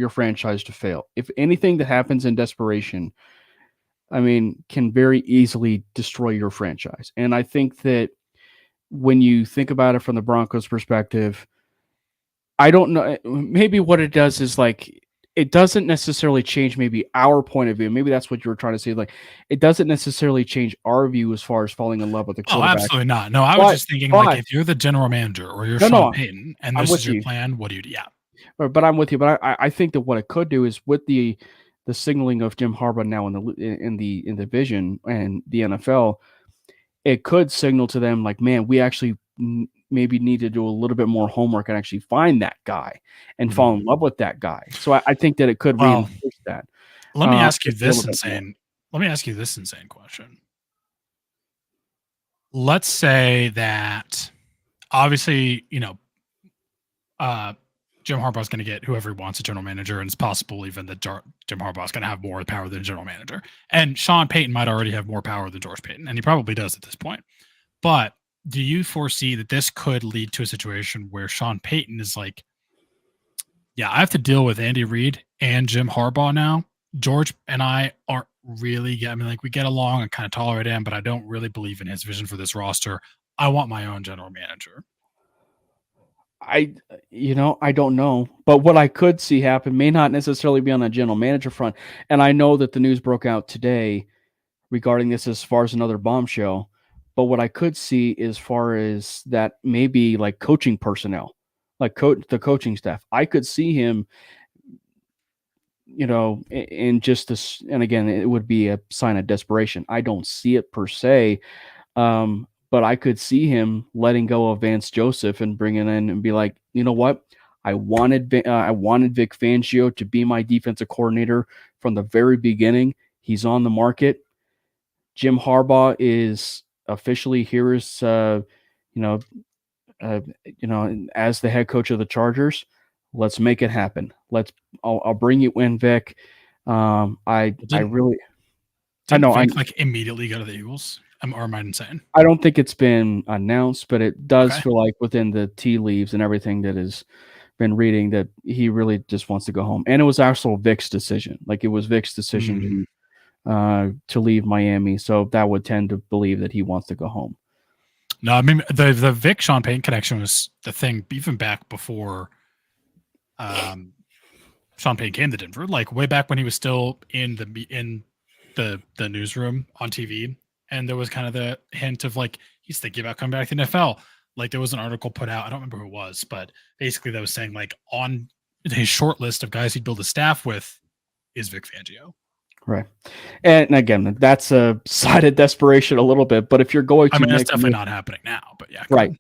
franchise to fail. If anything that happens in desperation, I mean, can very easily destroy your franchise. And I think that when you think about it from the Broncos perspective, I don't know. Maybe what it does is like it doesn't necessarily change maybe our point of view. Maybe that's what you were trying to say. Like it doesn't necessarily change our view as far as falling in love with the Oh, quarterback. absolutely not. No, I was just thinking like if you're the general manager or you're Sean Payton and this is your plan, what do you do? Yeah. But I'm with you. But I think that what it could do is with the signaling of Jim Harbaugh now in the division and the NFL, it could signal to them like, man, we actually maybe need to do a little bit more homework and actually find that guy and fall in love with that guy. So I think that it could reinforce that. Let me ask you this insane question. Let's say that obviously, Jim Harbaugh is going to get whoever he wants a general manager, and it's possible even that Jim Harbaugh is going to have more power than a general manager. And Sean Payton might already have more power than George Payton, and he probably does at this point. But do you foresee that this could lead to a situation where Sean Payton is like, yeah, I have to deal with Andy Reid and Jim Harbaugh now. George and I aren't really, we get along and kind of tolerate him, but I don't really believe in his vision for this roster. I want my own general manager. I don't know, but what I could see happen may not necessarily be on a general manager front. And I know that the news broke out today regarding this as far as another bombshell, but what I could see as far as that maybe like coaching personnel, like the coaching staff, I could see him, in just this, and again, it would be a sign of desperation. I don't see it per se. But I could see him letting go of Vance Joseph and bringing in and be like, you know what? I wanted Vic Fangio to be my defensive coordinator from the very beginning. He's on the market. Jim Harbaugh is officially here as, as the head coach of the Chargers. Let's make it happen. I'll bring you in, Vic. I know. Like immediately go to the Eagles. Or am I insane? I don't think it's been announced, but it does feel like within the tea leaves and everything that has been reading that he really just wants to go home. And it was also Vic's decision. Like it was Vic's decision to leave Miami. So that would tend to believe that he wants to go home. No, I mean the Vic Sean Payton connection was the thing even back before Sean Payton came to Denver. Like way back when he was still in the newsroom on TV. And there was kind of the hint of like, he's thinking about coming back to the NFL. Like there was an article put out, I don't remember who it was, but basically that was saying like on his short list of guys he'd build a staff with is Vic Fangio. Right. And again, that's a sign of desperation a little bit, but if you're going to that's definitely not happening now, but yeah. Right.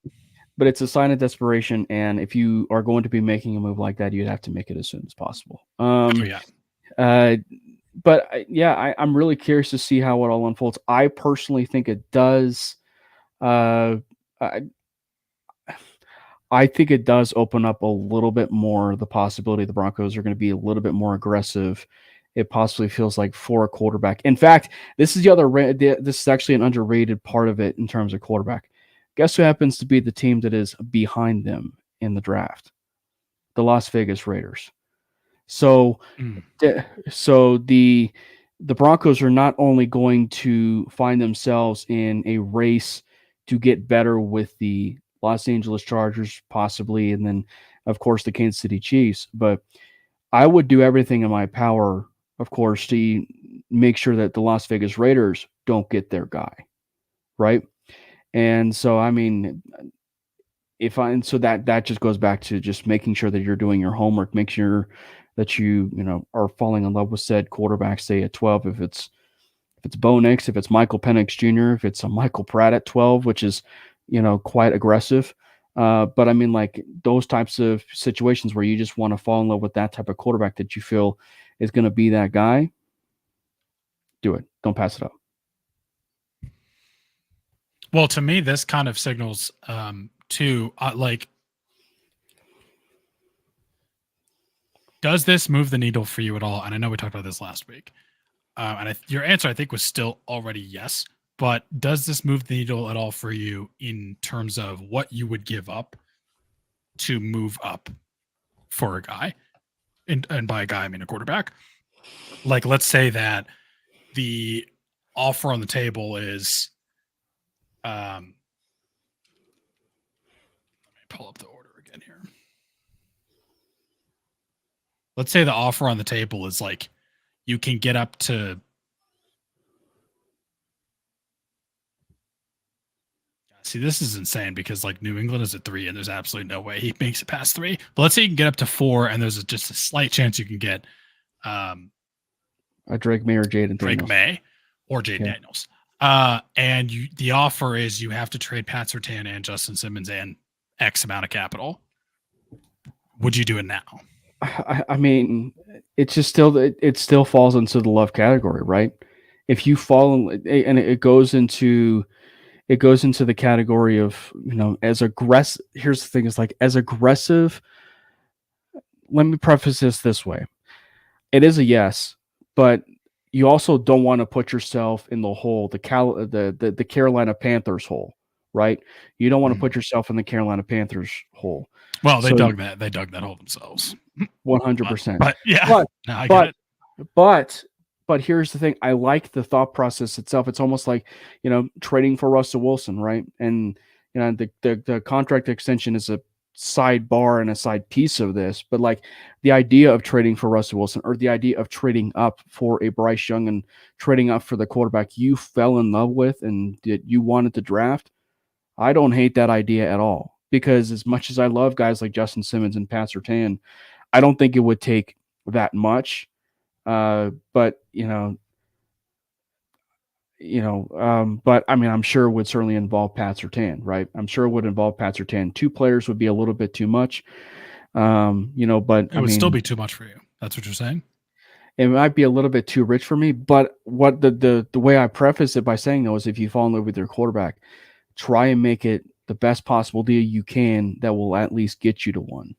But it's a sign of desperation. And if you are going to be making a move like that, you'd have to make it as soon as possible. But I'm really curious to see how it all unfolds. I personally think it does. I think it does open up a little bit more the possibility the Broncos are going to be a little bit more aggressive. It possibly feels like for a quarterback. In fact, this is this is actually an underrated part of it in terms of quarterback. Guess who happens to be the team that is behind them in the draft? The Las Vegas Raiders. So the Broncos are not only going to find themselves in a race to get better with the Los Angeles Chargers, possibly, and then, of course, the Kansas City Chiefs, but I would do everything in my power, of course, to make sure that the Las Vegas Raiders don't get their guy, right? And so, I mean, that just goes back to just making sure that you're doing your homework, make sure that you are falling in love with said quarterback, say at 12, if it's Bo Nix, if it's Michael Penix Jr., if it's a Michael Pratt at 12, which is, quite aggressive. But I mean, like those types of situations where you just want to fall in love with that type of quarterback that you feel is going to be that guy, do it. Don't pass it up. Well, to me, this kind of signals does this move the needle for you at all? And I know we talked about this last week. And your answer, I think, was still already yes. But does this move the needle at all for you in terms of what you would give up to move up for a guy? and by a guy, I mean a quarterback. Like, let's say that the offer on the table is, let me pull up the order again here. Let's say the offer on the table is like, you can get up to, see, this is insane because like New England is at 3 and there's absolutely no way he makes it past 3. But let's say you can get up to 4 and there's just a slight chance you can get a Drake May or Jaden Drake Daniels. May or Jaden Daniels. And the offer is you have to trade Pat Surtain and Justin Simmons and X amount of capital. Would you do it now? I mean, it's just still it still falls into the love category, right? If you fall in, and it goes into the category of, as aggressive. Here's the thing: is like as aggressive. Let me preface this way: it is a yes, but you also don't want to put yourself in the hole, the Carolina Panthers hole, right? You don't want to put yourself in the Carolina Panthers hole. Well, they dug that hole themselves. 100%. But yeah, I get it. But here's the thing. I like the thought process itself. It's almost like, trading for Russell Wilson, right? And the contract extension is a sidebar and a side piece of this, but like the idea of trading for Russell Wilson, or the idea of trading up for a Bryce Young and trading up for the quarterback you fell in love with and that you wanted to draft, I don't hate that idea at all. Because as much as I love guys like Justin Simmons and Pat Surtain, I don't think it would take that much. But but I mean, I'm sure it would certainly involve Pat Surtain, right? I'm sure it would involve Pat Surtain. 2 players would be a little bit too much, but it would still be too much for you. That's what you're saying? It might be a little bit too rich for me. But what the way I preface it by saying though is, if you fall in love with your quarterback, try and make it the best possible deal you can that will at least get you to 1.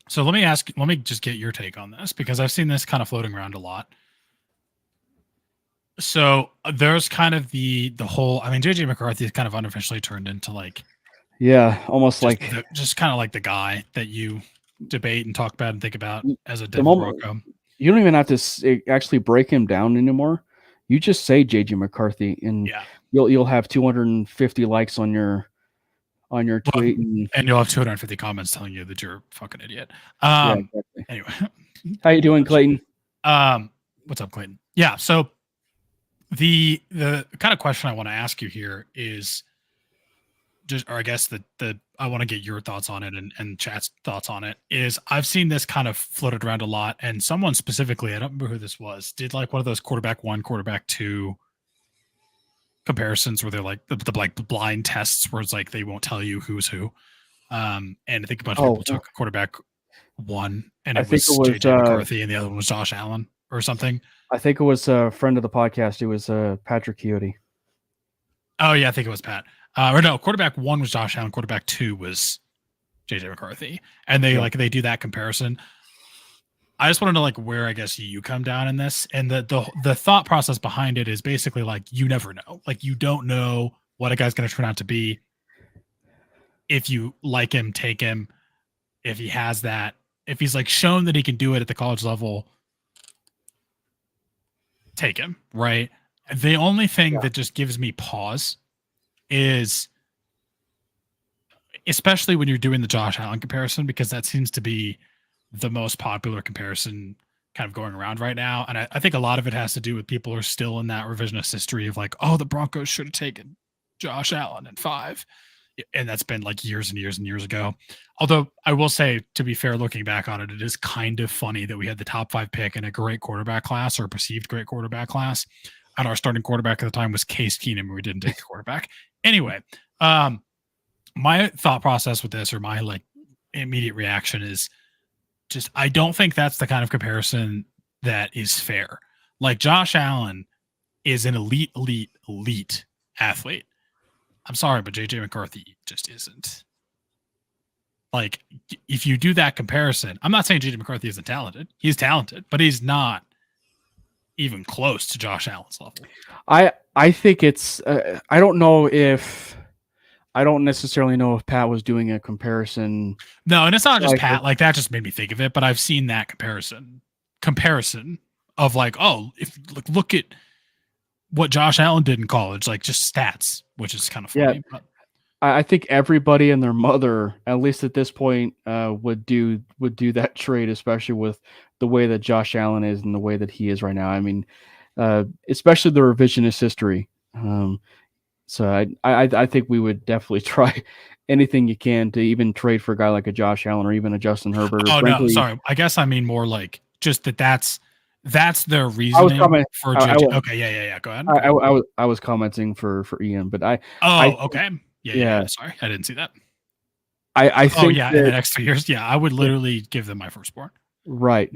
So let me just get your take on this, because I've seen this kind of floating around a lot. So there's kind of the whole, I mean, JJ McCarthy is kind of unofficially turned into like, almost just like just kind of like the guy that you debate and talk about and think about as a Denver Bronco. You don't even have to actually break him down anymore. You just say JJ McCarthy and you'll have 250 likes on your tweet, and you'll have 250 comments telling you that you're a fucking idiot. Exactly. Anyway, how you doing, Clayton? What's up, Clayton? Yeah. So the kind of question I want to ask you here is just, or I guess I want to get your thoughts on it and chat's thoughts on it, is I've seen this kind of floated around a lot, and someone specifically, I don't remember who this was, did like one of those quarterback 1, quarterback 2 comparisons where they're like the blind tests where it's like they won't tell you who's who. And I think a bunch of people took quarterback 1 and it was JJ McCarthy and the other one was Josh Allen or something. I think it was a friend of the podcast. It was Patrick Coyote. Oh yeah, I think it was Pat. Or no, quarterback 1 was Josh Allen, quarterback 2 was JJ McCarthy. And they do that comparison. I just want to know like where I guess you come down in this, and the thought process behind it is basically like you never know, like you don't know what a guy's going to turn out to be. If you like him, take him. If he has that, if he's like shown that he can do it at the college level, take him, right? The only thing that just gives me pause is, especially when you're doing the Josh Allen comparison, because that seems to be the most popular comparison kind of going around right now. And I think a lot of it has to do with people are still in that revisionist history of like, oh, the Broncos should have taken Josh Allen in 5. And that's been like years and years and years ago. Although I will say, to be fair, looking back on it, it is kind of funny that we had the top 5 pick in a great quarterback class, or a perceived great quarterback class. And our starting quarterback at the time was Case Keenum, and we didn't take the quarterback. Anyway, my thought process with this, or my like immediate reaction, is just, I don't think that's the kind of comparison that is fair. Like Josh Allen is an elite athlete. I'm sorry, but JJ McCarthy just isn't. Like, if you do that comparison, I'm not saying JJ McCarthy isn't talented. He's talented, but he's not even close to Josh Allen's level. I think it's, I don't know if I don't necessarily know if Pat was doing a comparison. No, and it's not just Like- Pat. Like that just made me think of it. But I've seen that comparison of like, oh, if look at what Josh Allen did in college, like just stats, which is kind of funny. Yeah. But I think everybody and their mother, at least at this point, would do that trade, especially with the way that Josh Allen is and the way that he is right now. I mean, especially the revisionist history. So I think we would definitely try anything you can to even trade for a guy like a Josh Allen or even a Justin Herbert. oh Frankly, no, sorry. I guess I mean more like just that's their reasoning for JJ. Okay, yeah. Go ahead. I was commenting for Ian, but okay. Yeah. Sorry, I didn't see that. I think in the next 2 years, I would literally give them my firstborn. Right.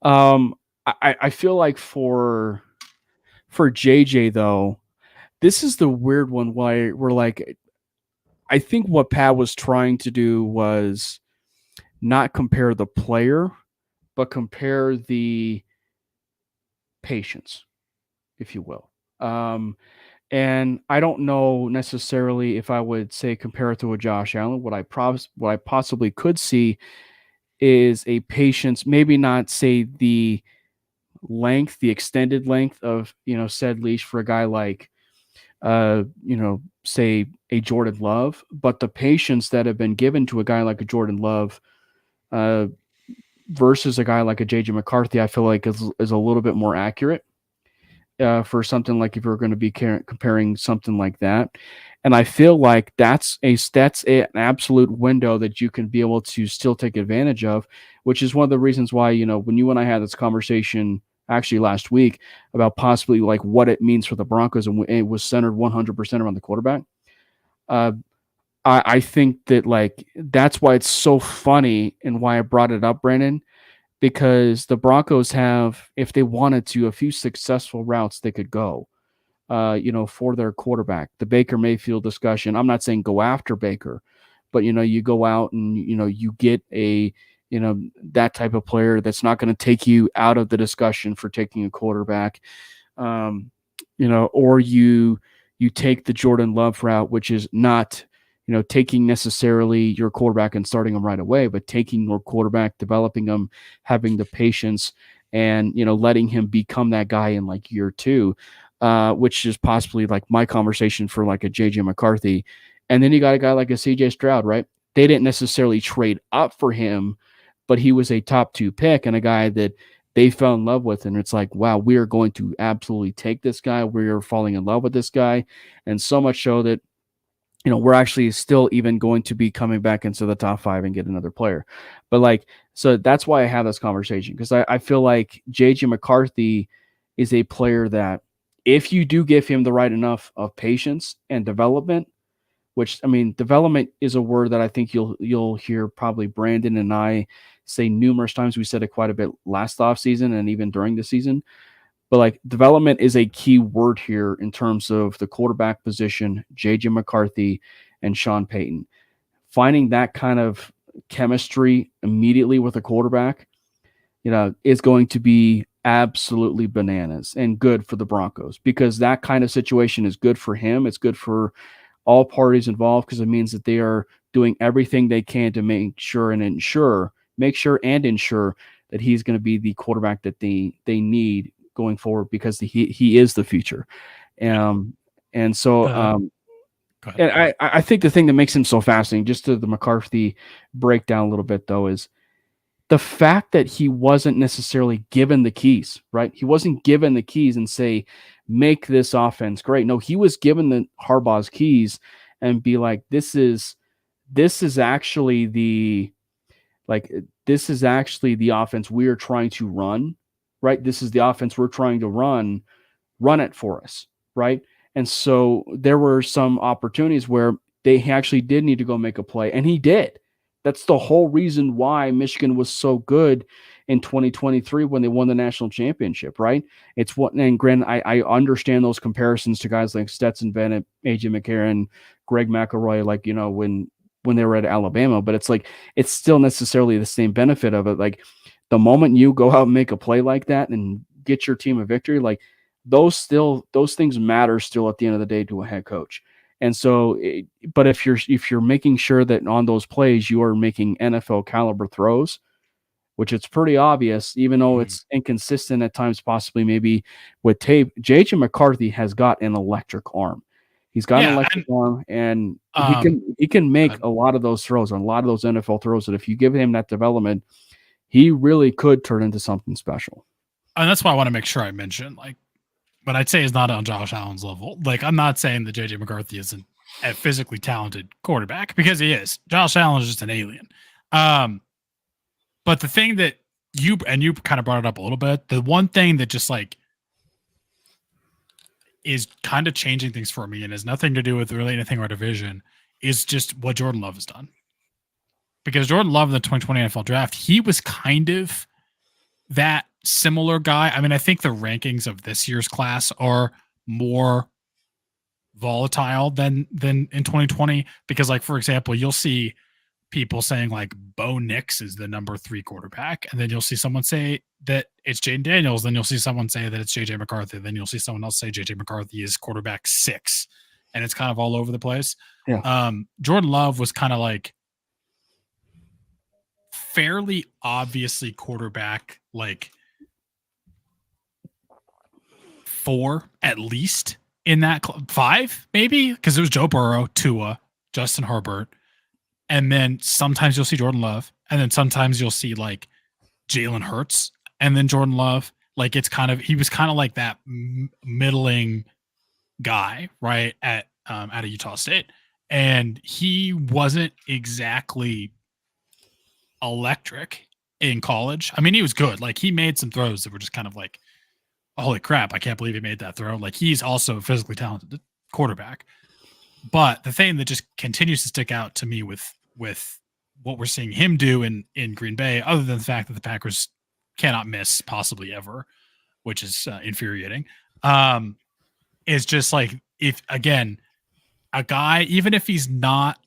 I feel like for JJ though, this is the weird one. Why we're like, I think what Pat was trying to do was not compare the player, but compare the patience, if you will. And I don't know necessarily if I would say compare it to a Josh Allen. What I possibly could see is a patience, maybe not say the extended length of, said leash for a guy like, say a Jordan Love, but the patience that have been given to a guy like a Jordan Love, versus a guy like a JJ McCarthy, I feel like is a little bit more accurate. For something like if you're going to be comparing something like that. And I feel like that's an absolute window that you can be able to still take advantage of, which is one of the reasons why, when you and I had this conversation actually last week about possibly like what it means for the Broncos, and it was centered 100% around the quarterback. I think that like, that's why it's so funny and why I brought it up, Brandon, because the Broncos have, if they wanted to, a few successful routes they could go, for their quarterback. The Baker Mayfield discussion, I'm not saying go after Baker, but, you go out and, you get a, that type of player that's not going to take you out of the discussion for taking a quarterback, or you take the Jordan Love route, which is not, taking necessarily your quarterback and starting them right away, but taking your quarterback, developing them, having the patience, and, letting him become that guy in like year two, which is possibly like my conversation for like a JJ McCarthy. And then you got a guy like a CJ Stroud, right? They didn't necessarily trade up for him, but he was a top 2 pick and a guy that they fell in love with. And it's like, wow, we are going to absolutely take this guy. We are falling in love with this guy. And so much so that, we're actually still even going to be coming back into the top 5 and get another player. But like, so that's why I have this conversation, because I feel like JJ McCarthy is a player that if you do give him the right enough of patience and development, which, I mean, development is a word that I think you'll hear probably Brandon and I say numerous times. We said it quite a bit last offseason and even during the season. But like, development is a key word here in terms of the quarterback position, JJ McCarthy and Sean Payton. Finding that kind of chemistry immediately with a quarterback, is going to be absolutely bananas and good for the Broncos, because that kind of situation is good for him. It's good for all parties involved, because it means that they are doing everything they can to make sure and ensure that he's going to be the quarterback that they need going forward, because he is the future. And I think the thing that makes him so fascinating, just to the McCarthy breakdown a little bit though, is the fact that he wasn't necessarily given the keys, right? He wasn't given the keys and say, make this offense great. No, he was given the Harbaugh's keys and be like, this is actually the offense we are trying to run, right? This is the offense we're trying to run it for us, right? And so there were some opportunities where they actually did need to go make a play, and he did. That's the whole reason why Michigan was so good in 2023 when they won the national championship, right? It's what, and granted, I understand those comparisons to guys like Stetson Bennett, AJ McCarron, Greg McElroy, like, when they were at Alabama, but it's like, it's still necessarily the same benefit of it. Like, the moment you go out and make a play like that and get your team a victory, like those things matter still at the end of the day to a head coach. And so, but if you're making sure that on those plays you are making NFL caliber throws, which it's pretty obvious, even though it's inconsistent at times, possibly maybe with tape. JJ McCarthy has got an electric arm. He's got an electric arm, and he can make a lot of those throws, and a lot of those NFL throws that if you give him that development, he really could turn into something special. And that's why I want to make sure I mention, like, but I'd say is not on Josh Allen's level. Like, I'm not saying that JJ McCarthy isn't a physically talented quarterback, because he is. Josh Allen is just an alien. But the thing that you kind of brought it up a little bit, the one thing that just like is kind of changing things for me and has nothing to do with really anything in our division is just what Jordan Love has done. Because Jordan Love in the 2020 NFL draft, he was kind of that similar guy. I mean, I think the rankings of this year's class are more volatile than in 2020, because, like, for example, you'll see people saying like Bo Nix is the number 3 quarterback, and then you'll see someone say that it's Jaden Daniels, then you'll see someone say that it's JJ McCarthy, then you'll see someone else say JJ McCarthy is quarterback 6, and it's kind of all over the place. Jordan Love was kind of like fairly obviously quarterback like 4 at least in that 5 maybe, because it was Joe Burrow, Tua, Justin Herbert, and then sometimes you'll see Jordan Love, and then sometimes you'll see like Jalen Hurts, and then Jordan Love. Like, it's kind of, he was kind of like that middling guy, right, at out of Utah State, and he wasn't exactly electric in college. I mean, he was good. Like, he made some throws that were just kind of like, holy crap, I can't believe he made that throw. Like, he's also a physically talented quarterback. But the thing that just continues to stick out to me with what we're seeing him do in Green Bay, other than the fact that the Packers cannot miss possibly ever, which is infuriating, is just like, if, again, a guy, even if he's not,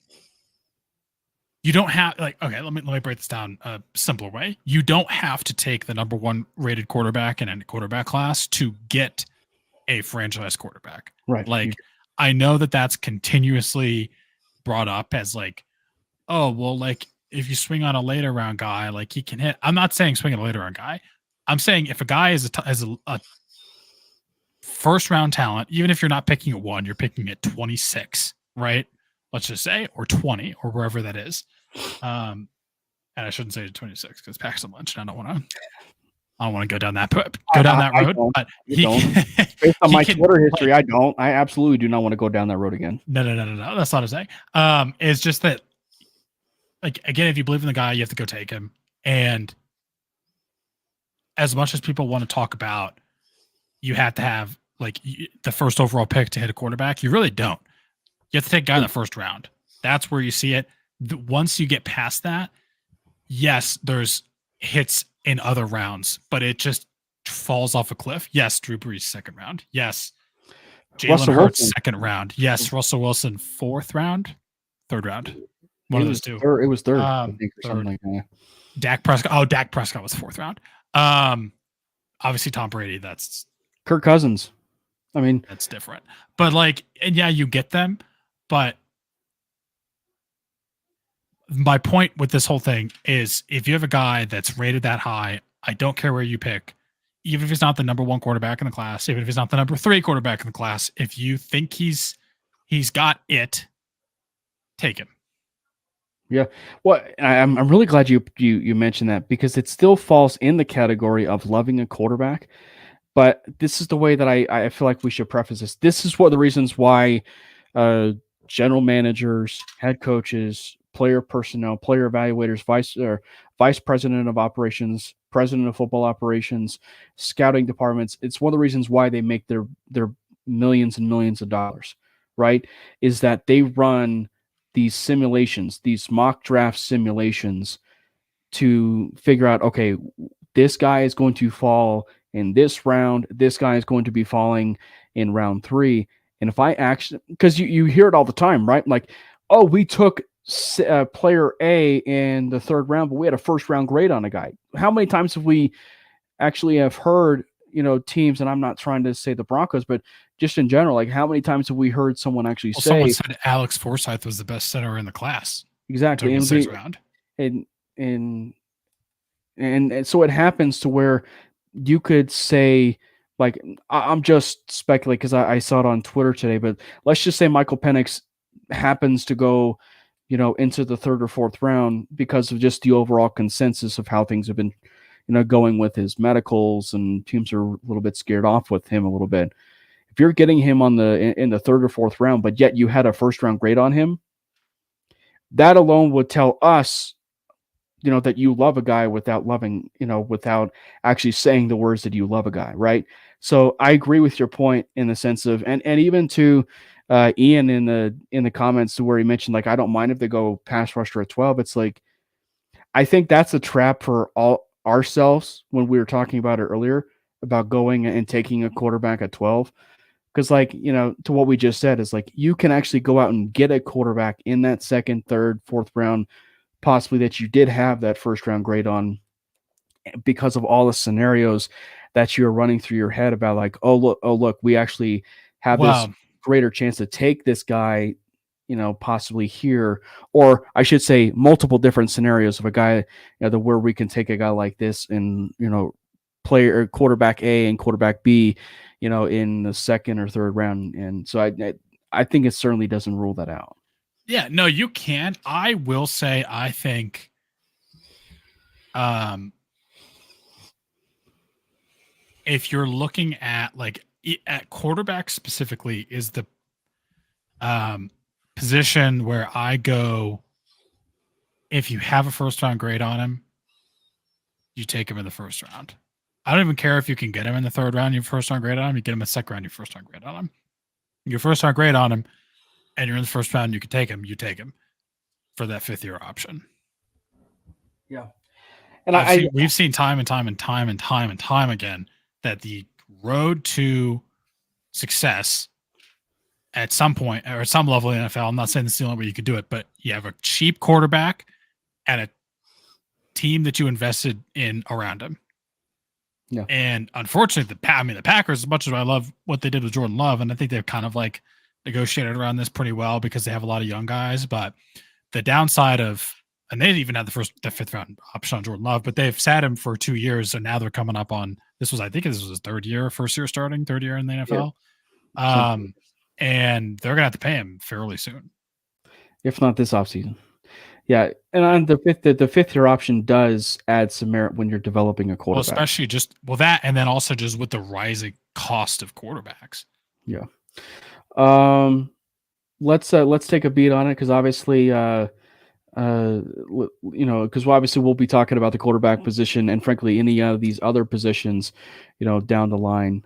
you don't have, like, okay, let me break this down a simpler way. You don't have to take the number 1 rated quarterback in any quarterback class to get a franchise quarterback. Right. Like, I know that that's continuously brought up as like, oh, well, like, if you swing on a later round guy, like, he can hit. I'm not saying swing on a later round guy. I'm saying if a guy is a first round talent, even if you're not picking at 1, you're picking at 26, right? Let's just say, or 20, or wherever that is. And I shouldn't say 26 because Paxton Lynch, and I don't want to go down that road. But based on my Twitter history, like, I absolutely do not want to go down that road again. No. That's not a saying. It's just that, like, again, if you believe in the guy, you have to go take him. And as much as people want to talk about, you have to have like the first overall pick to hit a quarterback, you really don't. You have to take a guy in the first round. That's where you see it. Once you get past that, yes, there's hits in other rounds, but it just falls off a cliff. Yes, Drew Brees, 2nd round. Yes, Jalen Hurts, 2nd round. Yes, Russell Wilson, 4th round, 3rd round. One of those two. It was 3rd, I think, or something like that. Dak Prescott. Oh, Dak Prescott was 4th round. Obviously Tom Brady. That's Kirk Cousins. I mean, that's different. But like, and yeah, you get them. But my point with this whole thing is, if you have a guy that's rated that high, I don't care where you pick, even if he's not the number 1 quarterback in the class, even if he's not the number 3 quarterback in the class, if you think he's got it, take him. Yeah. Well, I'm really glad you mentioned that, because it still falls in the category of loving a quarterback. But this is the way that I feel like we should preface this. This is one of the reasons why general managers, head coaches, player personnel, player evaluators, vice president of operations, president of football operations, scouting departments. It's one of the reasons why they make their millions and millions of dollars, right? Is that they run these simulations, these mock draft simulations, to figure out, okay, this guy is going to fall in this round, this guy is going to be falling in round 3. And if I actually, because you hear it all the time, right? Like, oh, we took player A in the 3rd round, but we had a 1st round grade on a guy. How many times have we actually have heard, teams, and I'm not trying to say the Broncos, but just in general, like how many times have we heard someone actually say someone said Alex Forsyth was the best center in the class. exactly Took the sixth round. And so it happens to where you could say, like, I'm just speculating because I saw it on Twitter today, but let's just say Michael Penix happens to go, into the third or fourth round because of just the overall consensus of how things have been, going with his medicals, and teams are a little bit scared off with him a little bit. If you're getting him in the third or fourth round, but yet you had a first round grade on him, that alone would tell us, that you love a guy without actually saying the words that you love a guy, right? So I agree with your point in the sense of, and even to Ian in the comments where he mentioned, like, I don't mind if they go pass rusher at 12. It's like, I think that's a trap for all ourselves when we were talking about it earlier about going and taking a quarterback at 12. Because, like, to what we just said is, like, you can actually go out and get a quarterback in that second, third, fourth round, possibly that you did have that first round grade on, because of all the scenarios that you're running through your head about, like, oh look, we actually have this greater chance to take this guy, possibly here, or I should say multiple different scenarios of a guy, where we can take a guy like this and, player quarterback A and quarterback B, in the second or third round. And so I think it certainly doesn't rule that out. Yeah, no, you can. I will say, I think, if you're looking at, like, at quarterback specifically, is the position where I go, if you have a first round grade on him, you take him in the first round. I don't even care if you can get him in the third round, your first round grade on him. You get him in the second round, your first round grade on him. Your first round grade on him, and you're in the first round, you can take him. You take him for that fifth year option. Yeah, and we've seen time and time again that the road to success at some point or at some level in the NFL, I'm not saying this is the only way you could do it, but you have a cheap quarterback and a team that you invested in around him. Yeah. And unfortunately, the Packers, as much as I love what they did with Jordan Love, and I think they've kind of like negotiated around this pretty well because they have a lot of young guys, but the downside of, and they even had the fifth round option on Jordan Love, but they've sat him for 2 years. So now they're coming up on, I think this was his third year in the NFL. Yeah. And they're going to have to pay him fairly soon. If not this offseason. Yeah, and on the fifth year option does add some merit when you're developing a quarterback. Well, especially that, and then also just with the rising cost of quarterbacks. Yeah. Let's take a beat on it because obviously, because obviously we'll be talking about the quarterback position and frankly any of these other positions, down the line.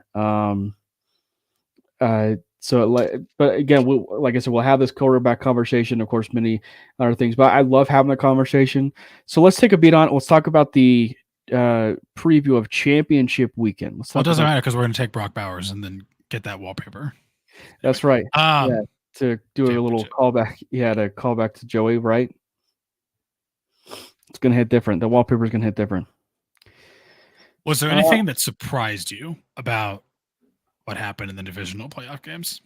But again, like I said, we'll have this quarterback conversation, of course, many other things, but I love having the conversation. So let's take a beat on it. Let's talk about the preview of championship weekend. It doesn't matter because we're going to take Brock Bowers and then get that wallpaper. That's right. To do a little callback. Yeah, to call back to Joey, right? It's going to hit different. The wallpaper is going to hit different. Was there anything that surprised you about what happened in the divisional playoff games?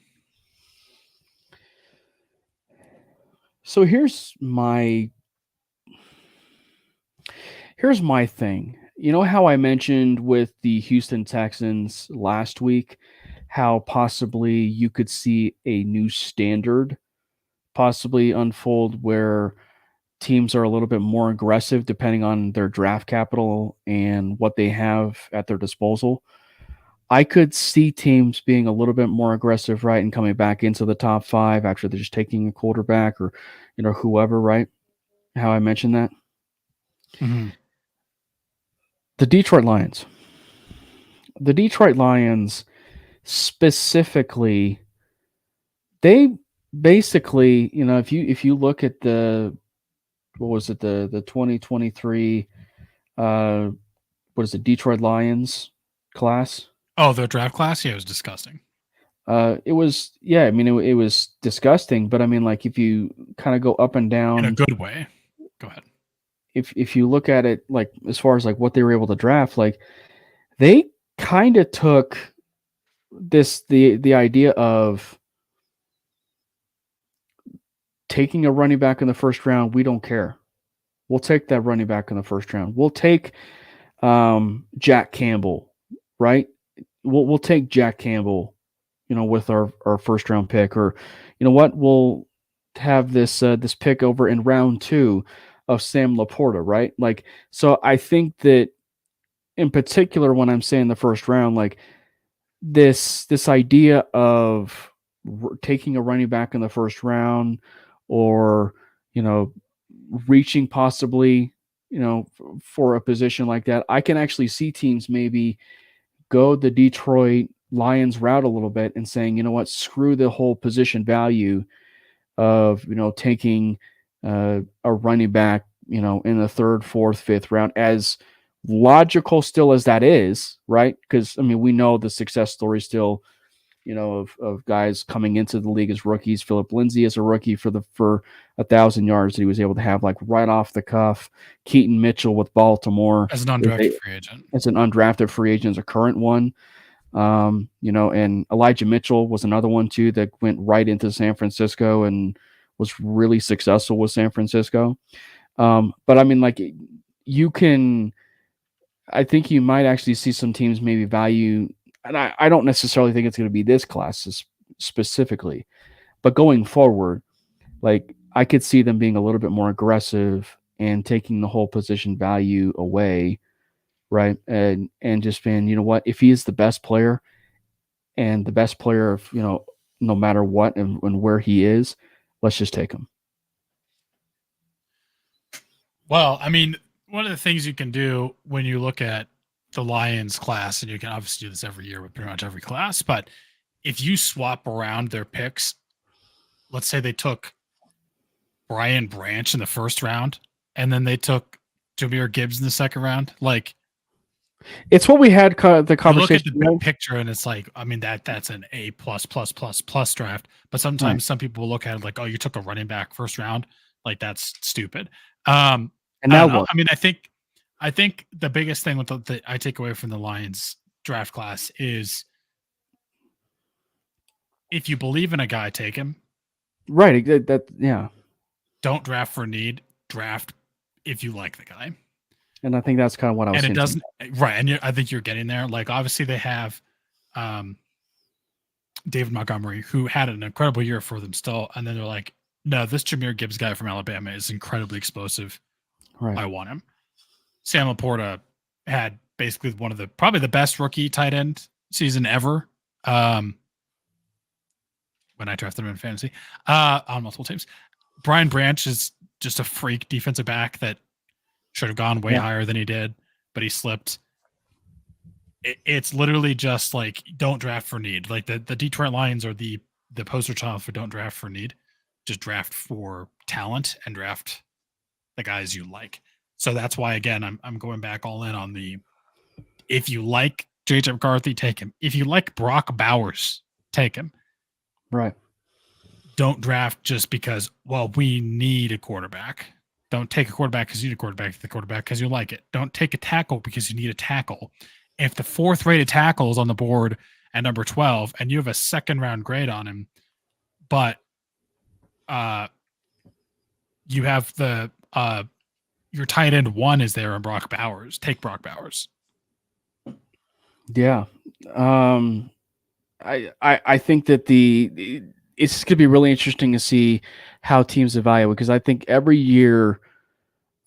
So here's my thing. You know how I mentioned with the Houston Texans last week, how possibly you could see a new standard possibly unfold where teams are a little bit more aggressive depending on their draft capital and what they have at their disposal. I could see teams being a little bit more aggressive, right, and coming back into the top 5 after they're just taking a quarterback or, whoever, right? How I mentioned that. Mm-hmm. The Detroit Lions specifically, they basically, if you look at the 2023, Detroit Lions class. Oh, the draft class? Yeah, it was disgusting. It was disgusting, but I mean, like, if you kind of go up and down in a good way. Go ahead. If you look at it, like, as far as like what they were able to draft, like, they kind of took the idea of taking a running back in the first round, we don't care. We'll take that running back in the first round. We'll take Jack Campbell, right? We'll take Jack Campbell, with our first round pick, or you know what, we'll have this pick over in round 2 of Sam Laporta, right? Like, so I think that in particular, when I'm saying the first round, like this idea of taking a running back in the first round, or reaching possibly for a position like that, I can actually see teams maybe go the Detroit Lions route a little bit and saying, you know what, screw the whole position value of taking a running back in the 3rd, 4th, 5th round, as logical still as that is, right? Because I mean, we know the success story still, of guys coming into the league as rookies. Philip Lindsay as a rookie for 1,000 yards that he was able to have like right off the cuff. Keaton Mitchell with Baltimore as an undrafted free agent. As an undrafted free agent, as a current one. And Elijah Mitchell was another one too that went right into San Francisco and was really successful with San Francisco. But I mean, like, I think you might actually see some teams maybe value, and I don't necessarily think it's going to be this class specifically, but going forward, like I could see them being a little bit more aggressive and taking the whole position value away, right? And just being, you know what, if he is the best player and the best player of, no matter what and where he is, let's just take him. Well, I mean, one of the things you can do when you look at the Lions class, and you can obviously do this every year with pretty much every class, but if you swap around their picks, let's say they took Brian Branch in the first round, and then they took Jahmyr Gibbs in the second round, like, it's what we had the conversation. You look at the big picture, and it's like, I mean, that's an A++++ draft. But sometimes some people will look at it like, oh, you took a running back first round, like that's stupid. And now what? I mean, I think the biggest thing with that I take away from the Lions draft class is if you believe in a guy, take him. Right. Yeah. Don't draft for need. Draft if you like the guy. And I think that's kind of what I was saying. And it doesn't, right. And I think you're getting there. Like, obviously they have David Montgomery, who had an incredible year for them still. And then they're like, no, this Jahmyr Gibbs guy from Alabama is incredibly explosive. Right. I want him. Sam Laporta had basically probably the best rookie tight end season ever. When I drafted him in fantasy, on multiple teams. Brian Branch is just a freak defensive back that should have gone way higher than he did, but he slipped. It's literally just like, don't draft for need. Like the Detroit Lions are the poster child for don't draft for need. Just draft for talent and draft the guys you like. So that's why, again, I'm going back all in on if you like J.J. McCarthy, take him. If you like Brock Bowers, take him. Right. Don't draft just because, well, we need a quarterback. Don't take a quarterback because you need a quarterback. Take the quarterback because you like it. Don't take a tackle because you need a tackle. If the 4th rated tackle is on the board at number 12 and you have a 2nd round grade on him, but you have your tight end 1 is there on Brock Bowers, take Brock Bowers. Yeah. I think that it's going to be really interesting to see how teams evaluate, because I think every year,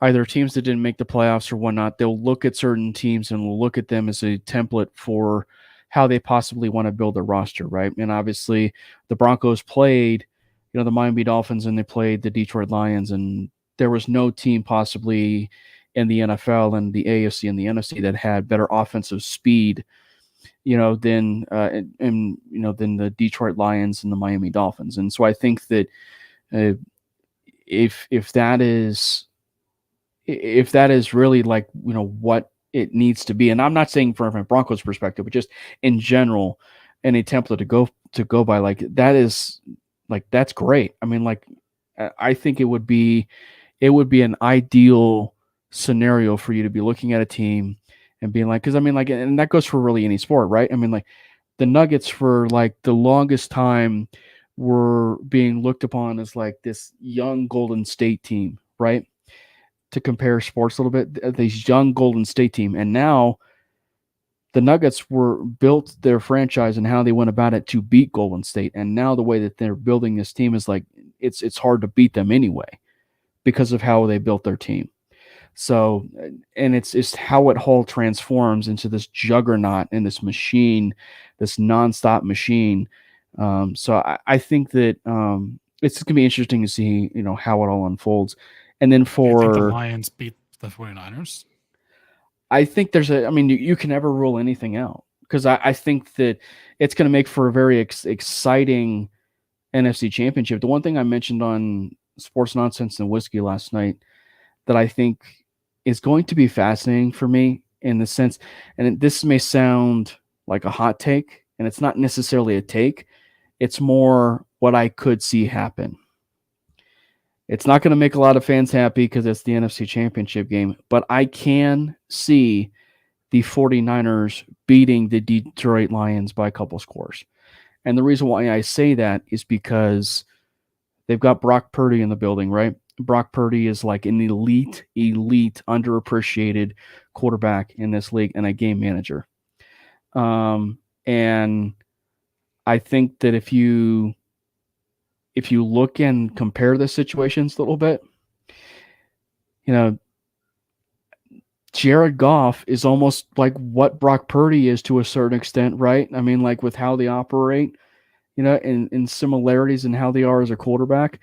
either teams that didn't make the playoffs or whatnot, they'll look at certain teams and will look at them as a template for how they possibly want to build a roster, right? And obviously the Broncos played, the Miami Dolphins, and they played the Detroit Lions, and there was no team possibly in the NFL and the AFC and the NFC that had better offensive speed, than the Detroit Lions and the Miami Dolphins. And so I think that if that is really like, what it needs to be, and I'm not saying from a Broncos perspective, but just in general, any template to go by, like that is like, that's great. I mean, like, I think it would be an ideal scenario for you to be looking at a team and being like, because I mean, like, and that goes for really any sport, right? I mean, like, the Nuggets for like the longest time were being looked upon as like this young Golden State team, right? To compare sports a little bit, this young Golden State team. And now the Nuggets were built their franchise and how they went about it to beat Golden State. And now the way that they're building this team is like it's hard to beat them anyway because of how they built their team. So, and it's how it all transforms into this juggernaut and this machine, this nonstop machine. So I think that it's going to be interesting to see, how it all unfolds. And then You think the for, Lions beat the 49ers? I think you can never rule anything out because I think that it's going to make for a very exciting NFC championship. The one thing I mentioned on Sports Nonsense and Whiskey last night that I think is going to be fascinating for me in the sense, and this may sound like a hot take, and it's not necessarily a take. It's more what I could see happen. It's not going to make a lot of fans happy because it's the NFC Championship game, but I can see the 49ers beating the Detroit Lions by a couple scores. And the reason why I say that is because they've got Brock Purdy in the building, right? Brock Purdy is like an elite, underappreciated quarterback in this league and a game manager. And I think that if you look and compare the situations a little bit, Jared Goff is almost like what Brock Purdy is to a certain extent, right? I mean, like with how they operate, in similarities in how they are as a quarterback.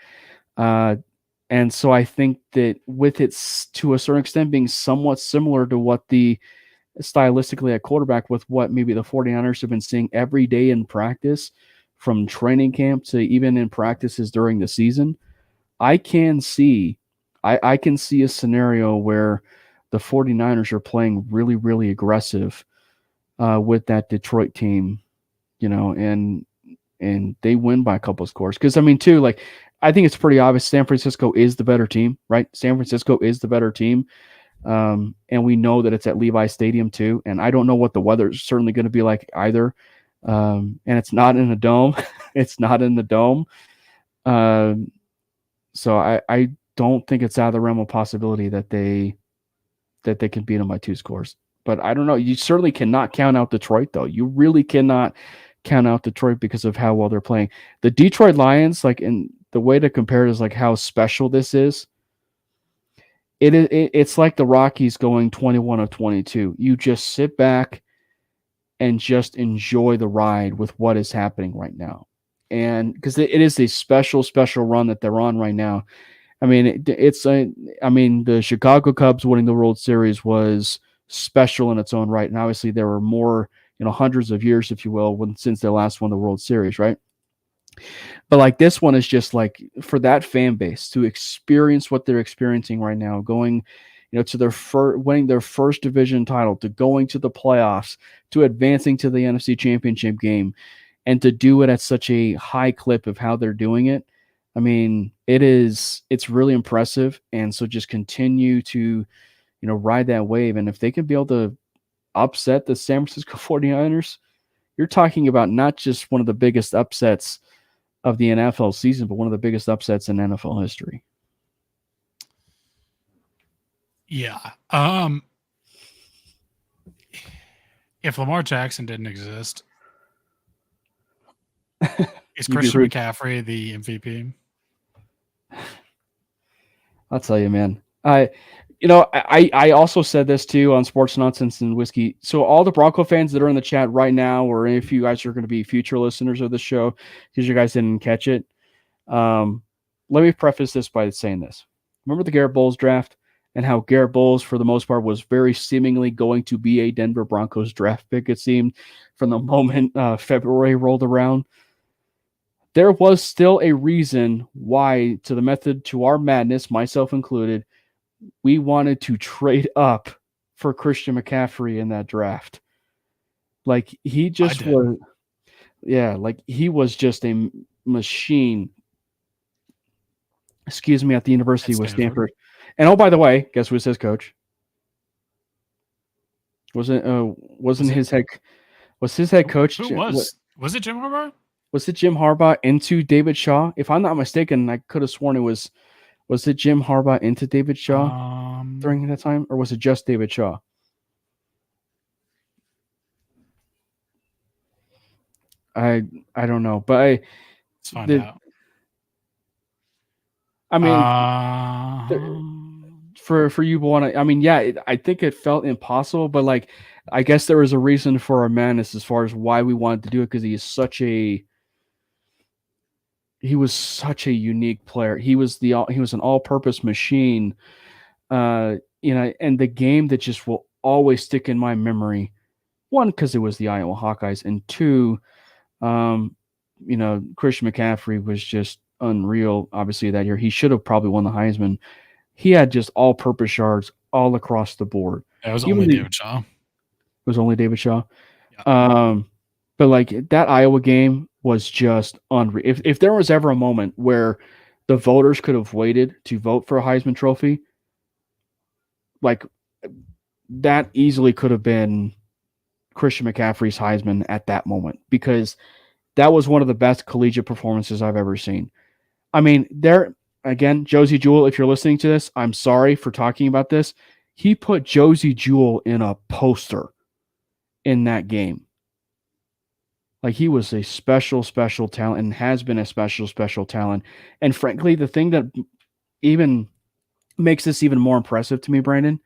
And so I think that with it, to a certain extent, being somewhat similar to what the stylistically at quarterback with what maybe the 49ers have been seeing every day in practice, from training camp to even in practices during the season, I can see a scenario where the 49ers are playing really, really aggressive with that Detroit team, and they win by a couple of scores. Because, I think it's pretty obvious San Francisco is the better team, right? San Francisco is the better team. And we know that it's at Levi Stadium too. And I don't know what the weather is certainly going to be like either. And it's not in a dome. It's not in the dome. So I don't think it's out of the realm of possibility that they can beat them by 2 scores. But I don't know. You certainly cannot count out Detroit, though. You really cannot count out Detroit because of how well they're playing. The Detroit Lions, in the way to compare it is like how special this is. It's like the Rockies going 21 of 22. You just sit back and just enjoy the ride with what is happening right now. And because it is a special, special run that they're on right now. The Chicago Cubs winning the World Series was special in its own right. And obviously there were more, hundreds of years, if you will, since they last won the World Series, right? But this one is just for that fan base to experience what they're experiencing right now, going, to their winning their first division title, to going to the playoffs, to advancing to the NFC Championship game, and to do it at such a high clip of how they're doing it. It's really impressive. And so just continue to, ride that wave. And if they can be able to upset the San Francisco 49ers, you're talking about not just one of the biggest upsets of the NFL season, but one of the biggest upsets in NFL history. Yeah. If Lamar Jackson didn't exist, is Christian McCaffrey the MVP? I'll tell you, man. I also said this too on Sports Nonsense and Whiskey. So all the Bronco fans that are in the chat right now, or if you guys are going to be future listeners of the show because you guys didn't catch it, let me preface this by saying this. Remember the Garrett Bowles draft and how Garrett Bowles, for the most part, was very seemingly going to be a Denver Broncos draft pick, it seemed, from the moment February rolled around. There was still a reason why, to the method to our madness, myself included, we wanted to trade up for Christian McCaffrey in that draft. He just was, he was just a machine. Excuse me, at the University with Stanford. And oh, by the way, guess who was his coach? Wasn't his head Was his head coach? Who was? Was it Jim Harbaugh? Was it Jim Harbaugh into David Shaw? If I'm not mistaken, I could have sworn it was. Was it Jim Harbaugh into David Shaw during that time, or was it just David Shaw? I don't know, but let's find out. I mean, for you, Juan, I mean, yeah, I think it felt impossible, but like, I guess there was a reason for our madness as far as why we wanted to do it, because he was such a unique player. He was an all-purpose machine, and the game that just will always stick in my memory. One, because it was the Iowa Hawkeyes, and two, Christian McCaffrey was just unreal. Obviously, that year he should have probably won the Heisman. He had just all-purpose yards all across the board. It was only David Shaw. It was only David Shaw. Yeah. But like that Iowa game was just unreal. If there was ever a moment where the voters could have waited to vote for a Heisman Trophy, like that easily could have been Christian McCaffrey's Heisman at that moment, because that was one of the best collegiate performances I've ever seen. I mean, again, Josie Jewell, if you're listening to this, I'm sorry for talking about this. He put Josie Jewell in a poster in that game. Like, he was a special, special talent and has been a special, special talent. And frankly, the thing that even makes this even more impressive to me, Brandon,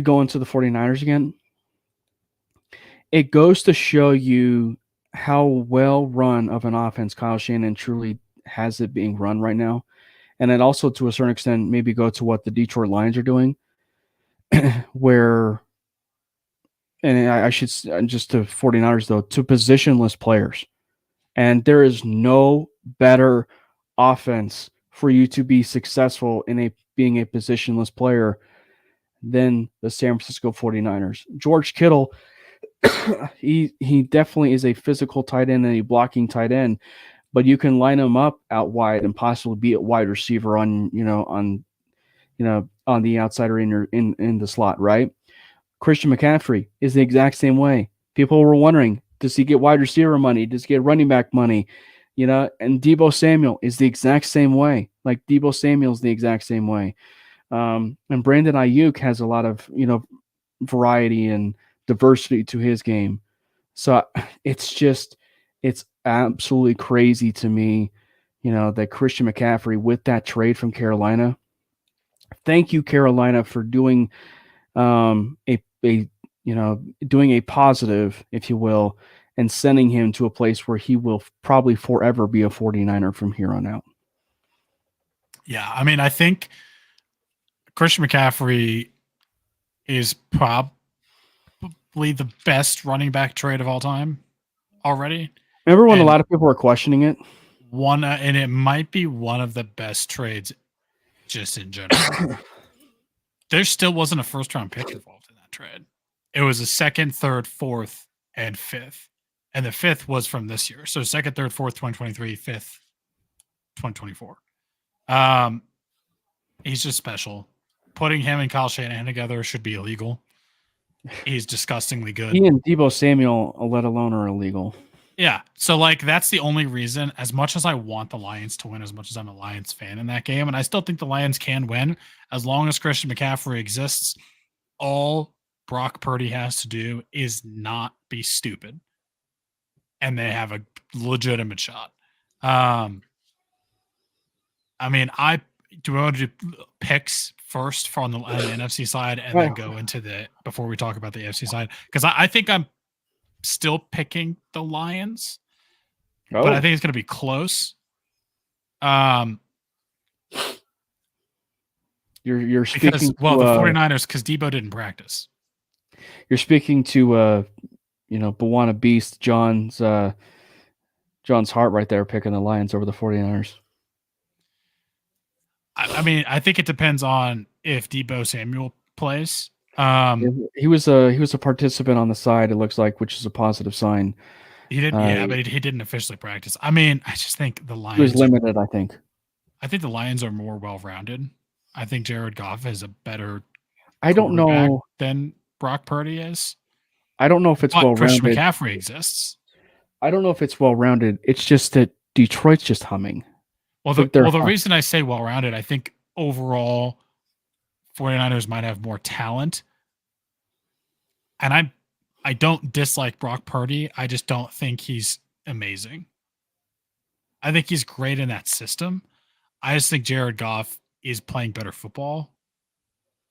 going to the 49ers again, it goes to show you how well run of an offense Kyle Shanahan truly has it being run right now. And it also, to a certain extent, maybe go to what the Detroit Lions are doing, where, and I should, just to 49ers though, to positionless players. And there is no better offense for you to be successful in being a positionless player than the San Francisco 49ers. George Kittle, he definitely is a physical tight end and a blocking tight end, but you can line him up out wide and possibly be a wide receiver on the outside or in the slot, right? Christian McCaffrey is the exact same way. People were wondering, does he get wide receiver money? Does he get running back money? And Deebo Samuel is the exact same way. Like, Deebo Samuel's the exact same way. And Brandon Ayuk has a lot of, variety and diversity to his game. So it's absolutely crazy to me, that Christian McCaffrey, with that trade from Carolina, thank you, Carolina, for doing doing a positive, if you will, and sending him to a place where he will probably forever be a 49er from here on out. Yeah, I mean, I think Christian McCaffrey is probably the best running back trade of all time already. Remember when a lot of people were questioning it? And it might be one of the best trades just in general. There still wasn't a first-round pick involved in that trade. It was a second, third, fourth, and fifth. And the fifth was from this year. So second, third, fourth, 2023, fifth, 2024. He's just special. Putting him and Kyle Shanahan together should be illegal. He's disgustingly good. He and Deebo Samuel, let alone, are illegal. Yeah. So, like, that's the only reason, as much as I want the Lions to win, as much as I'm a Lions fan in that game, and I still think the Lions can win, as long as Christian McCaffrey exists, all Brock Purdy has to do is not be stupid. And they have a legitimate shot. I mean, do I want to do picks first on the NFC side and then go into before we talk about the AFC side? Because I think I'm still picking the Lions, but I think it's going to be close. You're speaking because, the 49ers, because Deebo didn't practice. You're speaking to Bawana Beast, John's heart right there, picking the Lions over the 49ers. I mean, I think it depends on if Deebo Samuel plays. He was a participant on the side, it looks like, which is a positive sign. He didn't, but he didn't officially practice. I mean, I just think the Lions. He was limited, I think. I think the Lions are more well-rounded. I think Jared Goff is a better. I don't know than Brock Purdy is. I don't know if it's But Christian well-rounded. McCaffrey exists. I don't know if it's well-rounded. It's just that Detroit's just humming. Well, the reason I say well-rounded, I think overall 49ers might have more talent. And I don't dislike Brock Purdy. I just don't think he's amazing. I think he's great in that system. I just think Jared Goff is playing better football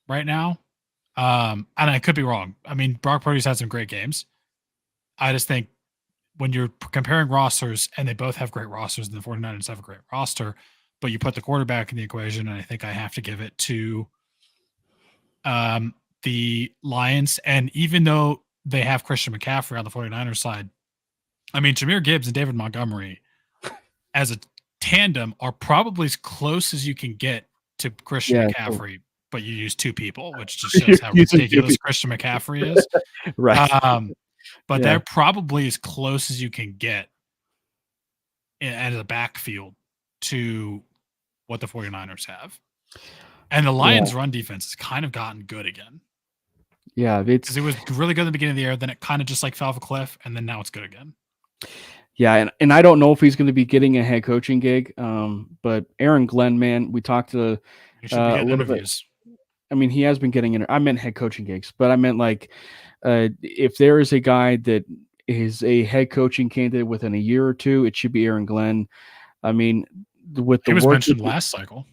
right now. And I could be wrong. I mean, Brock Purdy's had some great games. I just think when you're comparing rosters, and they both have great rosters, and the 49ers have a great roster, but you put the quarterback in the equation, and I think I have to give it to the Lions. And even though they have Christian McCaffrey on the 49ers side, I mean, Jahmyr Gibbs and David Montgomery as a tandem are probably as close as you can get to Christian McCaffrey, but you use two people, which just shows how ridiculous Christian McCaffrey is. Right. But they're probably as close as you can get as a backfield to what the 49ers have. And the Lions' run defense has kind of gotten good again. Yeah. Because it was really good at the beginning of the year, then it kind of just like fell off a cliff, and then now it's good again. Yeah, and I don't know if he's going to be getting a head coaching gig, but Aaron Glenn, man, we talked to a little bit. I mean, he has been getting I meant head coaching gigs, but I meant like if there is a guy that is a head coaching candidate within a year or two, it should be Aaron Glenn. I mean, with the he was work mentioned last cycle,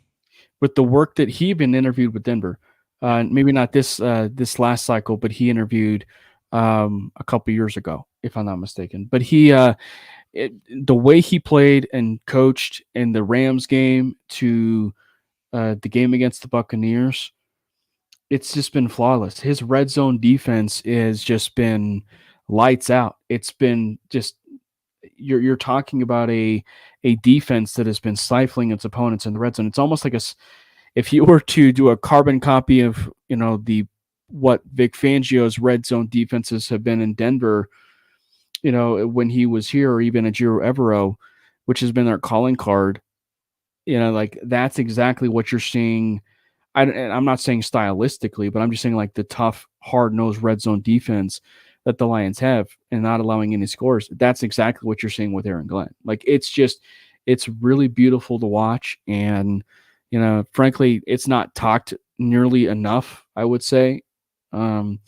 with the work that he been interviewed with Denver, maybe not this last cycle, but he interviewed a couple years ago, if I'm not mistaken. But he the way he played and coached in the Rams game to the game against the Buccaneers, it's just been flawless. His red zone defense has just been lights out. It's been just you're talking about a defense that has been stifling its opponents in the red zone. It's almost like if you were to do a carbon copy of what Vic Fangio's red zone defenses have been in Denver, when he was here, or even at Giro Evero, which has been their calling card, like that's exactly what you're seeing. I'm not saying stylistically, but I'm just saying like the tough, hard-nosed red zone defense that the Lions have and not allowing any scores. That's exactly what you're seeing with Aaron Glenn. Like it's really beautiful to watch. And, frankly, it's not talked nearly enough, I would say. And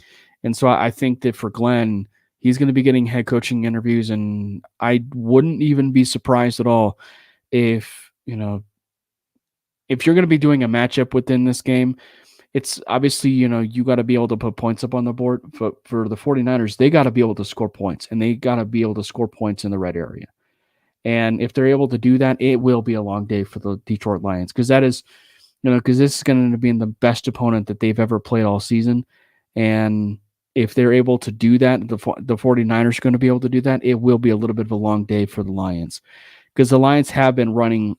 so I think that for Glenn, he's going to be getting head coaching interviews, and I wouldn't even be surprised at all if you're going to be doing a matchup within this game. It's obviously, you got to be able to put points up on the board. For the 49ers, they got to be able to score points, and they got to be able to score points in the red area. And if they're able to do that, it will be a long day for the Detroit Lions, because that is, because this is going to be the best opponent that they've ever played all season. And if they're able to do that, the 49ers are going to be able to do that, it will be a little bit of a long day for the Lions, because the Lions have been running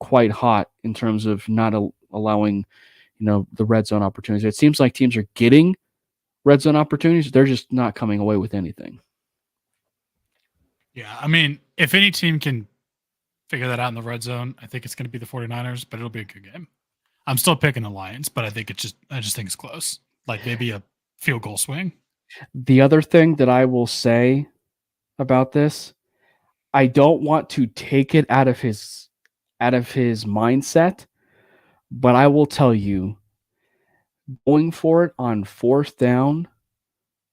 quite hot in terms of not allowing, the red zone opportunities. It seems like teams are getting red zone opportunities. They're just not coming away with anything. Yeah, I mean, if any team can figure that out in the red zone, I think it's going to be the 49ers, but it'll be a good game. I'm still picking the Lions, but I just think it's close. Like maybe a field goal swing. The other thing that I will say about this, I don't want to take it out of his mindset, but I will tell you, going for it on fourth down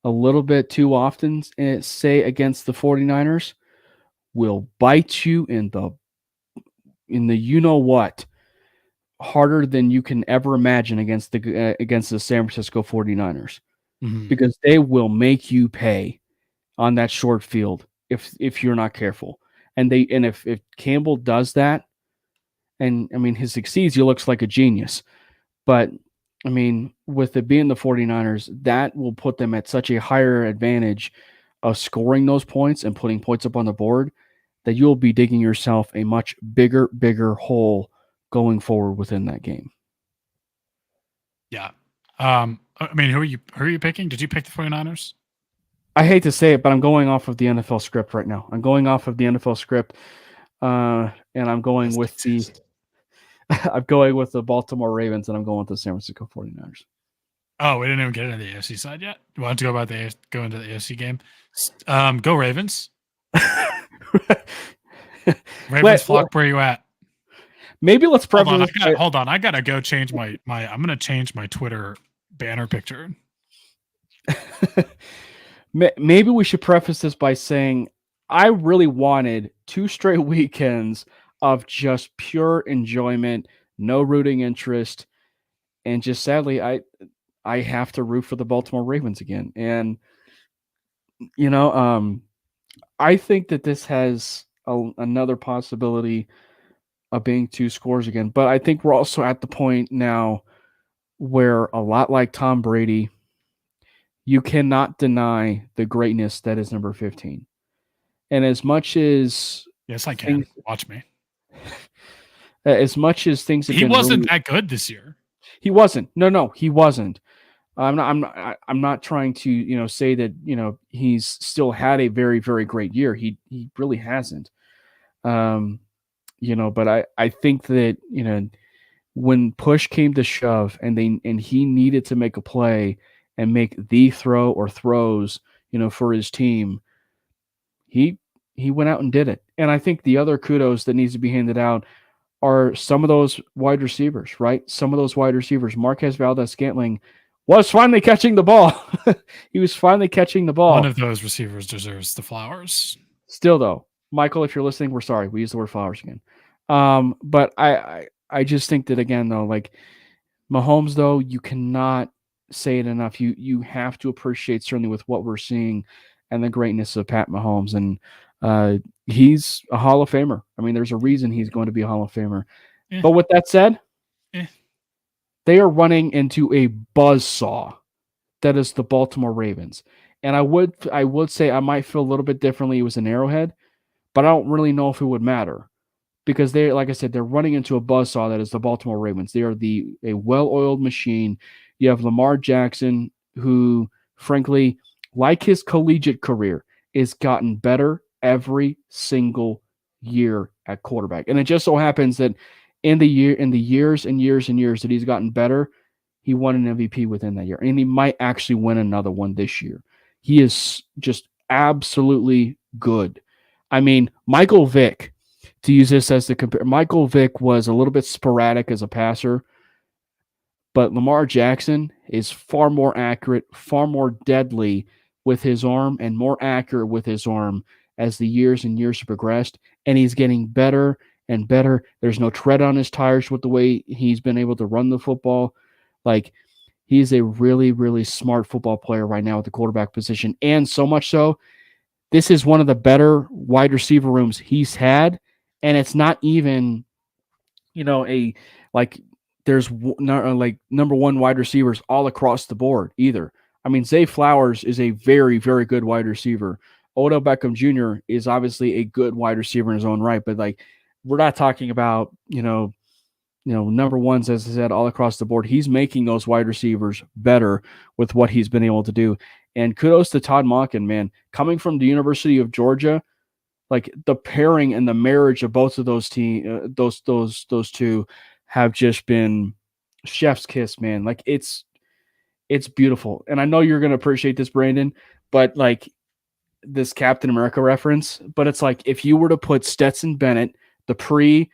a little bit too often, say against the 49ers, will bite you in the what harder than you can ever imagine against the San Francisco 49ers. Mm-hmm. Because they will make you pay on that short field if you're not careful. And if Campbell does that, and I mean he succeeds, he looks like a genius. But I mean, with it being the 49ers, that will put them at such a higher advantage of scoring those points and putting points up on the board that you'll be digging yourself a much bigger hole going forward within that game. Yeah. I mean, who are you picking? Did you pick the 49ers? I hate to say it, but I'm going off of the NFL script right now. I'm going off of the NFL script, and I'm going with the Baltimore Ravens, and I'm going with the San Francisco 49ers. Oh, we didn't even get into the AFC side yet. You want to go go into the AFC game? Go Ravens. Ravens flock. Where you at? Maybe let's preface. Hold on. I gotta go change my. I'm gonna change my Twitter banner picture. Maybe we should preface this by saying I really wanted 2 straight weekends of just pure enjoyment, no rooting interest, and just sadly, I have to root for the Baltimore Ravens again. And I think that this has another possibility of being 2 scores again. But I think we're also at the point now where, a lot like Tom Brady, you cannot deny the greatness that is number 15. And as much as yes, I can. Watch me. As much as things have he wasn't that good this year. He wasn't. No, he wasn't. I'm not trying to say that he's still had a very, very great year. He really hasn't. But I think that when push came to shove and he needed to make a play and make the throw or throws for his team, he went out and did it. And I think the other kudos that needs to be handed out are some of those wide receivers, right? Some of those wide receivers. Marquez Valdes-Scantling was finally catching the ball. He was finally catching the ball. One of those receivers deserves the flowers. Still, though, Michael, if you're listening, we're sorry. We used the word flowers again. But I just think that, again, though, like Mahomes, though, you cannot say it enough. You have to appreciate, certainly with what we're seeing and the greatness of Pat Mahomes. And he's a Hall of Famer. I mean, there's a reason he's going to be a Hall of Famer. Yeah. But with that said, yeah. They are running into a buzzsaw that is the Baltimore Ravens. And I would say I might feel a little bit differently. It was an Arrowhead, but I don't really know if it would matter because they, like I said, they're running into a buzzsaw that is the Baltimore Ravens. They are a well-oiled machine. You have Lamar Jackson, who, frankly, like his collegiate career, is gotten better every single year at quarterback. And it just so happens that in the years and years and years that he's gotten better, he won an MVP within that year. And he might actually win another one this year. He is just absolutely good. I mean, Michael Vick, to use this as the compare, Michael Vick was a little bit sporadic as a passer, but Lamar Jackson is far more accurate, far more deadly with his arm, and more accurate with his arm as the years and years have progressed. And he's getting better and better. There's no tread on his tires with the way he's been able to run the football. Like, he's a really, really smart football player right now at the quarterback position. And so much so, this is one of the better wide receiver rooms he's had. And it's not even, there's number one wide receivers all across the board either. I mean, Zay Flowers is a very, very good wide receiver. Odell Beckham Jr. is obviously a good wide receiver in his own right, but we're not talking about, number ones, as I said, all across the board. He's making those wide receivers better with what he's been able to do. And kudos to Todd Monken, man. Coming from the University of Georgia, like the pairing and the marriage of both of those those two have just been chef's kiss, man. Like it's beautiful. And I know you're going to appreciate this, Brandon, but this Captain America reference, but it's like if you were to put Stetson Bennett, the pre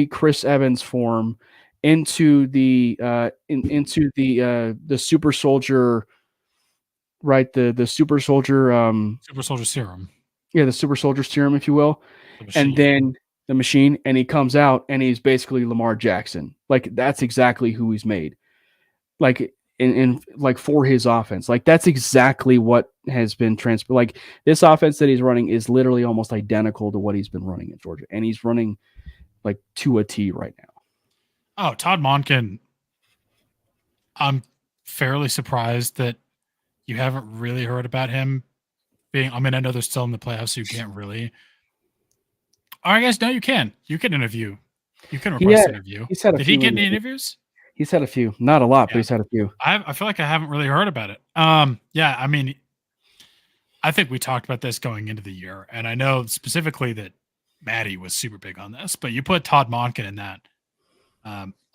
Chris Evans form into the super soldier, right? The super soldier serum. Yeah, the super soldier serum, if you will. And then the machine, and he comes out and he's basically Lamar Jackson. Like that's exactly who he's made. Like in for his offense. Like that's exactly what has been transferred. Like this offense that he's running is literally almost identical to what he's been running in Georgia. And he's running to a T right now. Oh, Todd Monken. I'm fairly surprised that you haven't really heard about him being, I know they're still in the playoffs, so you can't really. Or I guess, no, you can. You can interview. You can request an interview. Did he get any interviews? He's had a few. Not a lot, but he's had a few. I feel like I haven't really heard about it. Yeah, I think we talked about this going into the year, and I know specifically that Matty was super big on this, but you put Todd Monken in that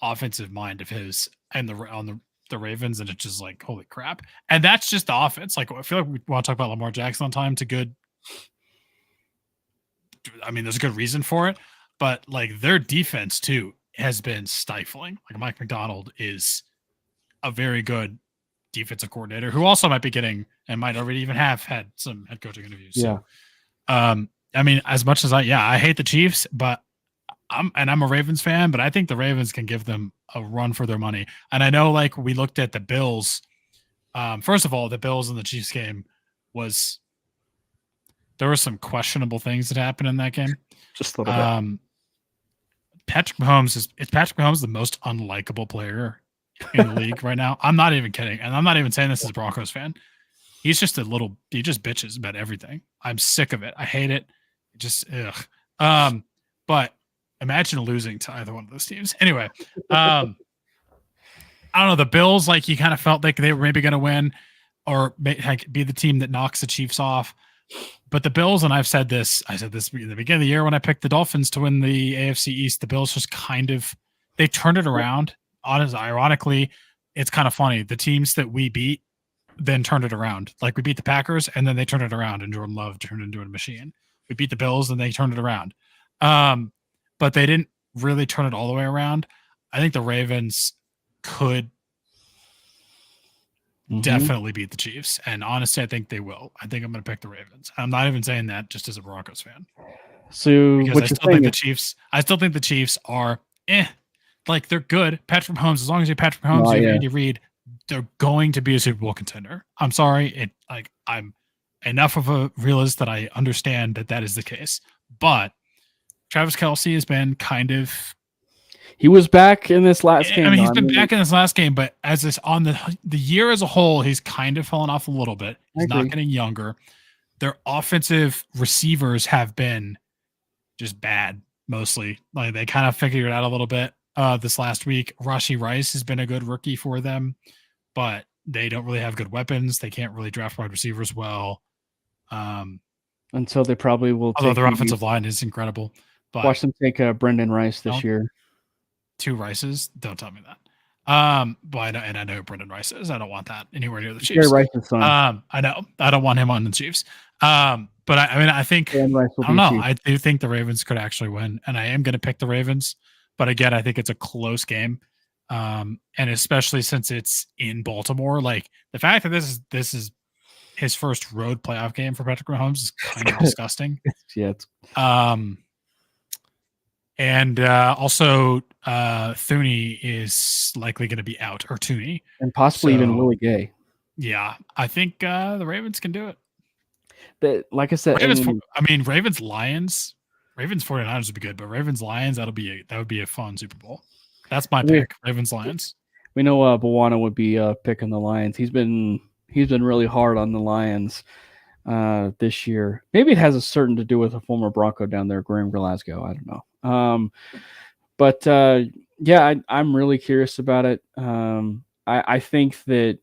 offensive mind of his and on the the Ravens, and it's just like, holy crap. And that's just the offense. Like, I feel like we want to talk about Lamar Jackson on time to good. I mean, there's a good reason for it, but like their defense too has been stifling. Like Mike McDonald is a very good defensive coordinator who also might be getting and might already even have had some head coaching interviews. Yeah. So, I mean, as much as I hate the Chiefs, but I'm a Ravens fan, but I think the Ravens can give them a run for their money. And I know, like, we looked at the Bills. First of all, the Bills and the Chiefs game there were some questionable things that happened in that game. Just a little bit. Patrick Mahomes the most unlikable player in the league right now. I'm not even kidding. And I'm not even saying this as a Broncos fan. He just bitches about everything. I'm sick of it. I hate it. But imagine losing to either one of those teams. Anyway, I don't know. The Bills, like, you kind of felt like they were maybe going to win or be the team that knocks the Chiefs off. But the Bills, and I said this in the beginning of the year when I picked the Dolphins to win the AFC East, the Bills just they turned it around. Ironically, it's kind of funny. The teams that we beat then turned it around. Like, we beat the Packers, and then they turned it around, and Jordan Love turned into a machine. We beat the Bills, and they turned it around. But they didn't really turn it all the way around. I think the Ravens could definitely beat the Chiefs. And honestly, I think they will. I think I'm going to pick the Ravens. I'm not even saying that just as a Broncos fan. So because I still think the Chiefs are like, they're good. Patrick Mahomes, as long as you're Patrick Mahomes and Andy Reid, they're going to be a Super Bowl contender. I'm sorry. I'm enough of a realist that I understand that is the case. But Travis Kelce has been he was back in this last game. I mean, he's been back in this last game, but as this on the year as a whole, he's kind of fallen off a little bit. He's not getting younger. Their offensive receivers have been just bad, mostly. Like, they kind of figured it out a little bit this last week. Rashee Rice has been a good rookie for them, but they don't really have good weapons. They can't really draft wide receivers well. Until they probably will. Although their offensive line is incredible. But watch them take Brendan Rice this year. 2 Rices? Don't tell me that. But I know who Brendan Rice is. I don't want that anywhere near the Chiefs. Rice's son. I know. I don't want him on the Chiefs. But I think I don't know. I do think the Ravens could actually win, and I am going to pick the Ravens. But again, I think it's a close game, and especially since it's in Baltimore. Like, the fact that this is his first road playoff game for Patrick Mahomes is kind of disgusting. Yeah. And also, Thuney is likely going to be out, or Tooney. And possibly even Willie Gay. Yeah, I think the Ravens can do it. Like I said, Ravens Lions, Ravens 49ers would be good, but Ravens Lions, that would be a fun Super Bowl. That's my pick, Ravens Lions. We know Bwana would be picking the Lions. He's been really hard on the Lions this year. Maybe it has a certain to do with a former Bronco down there, Graham Glasgow. I don't know. But I'm really curious about it. I think the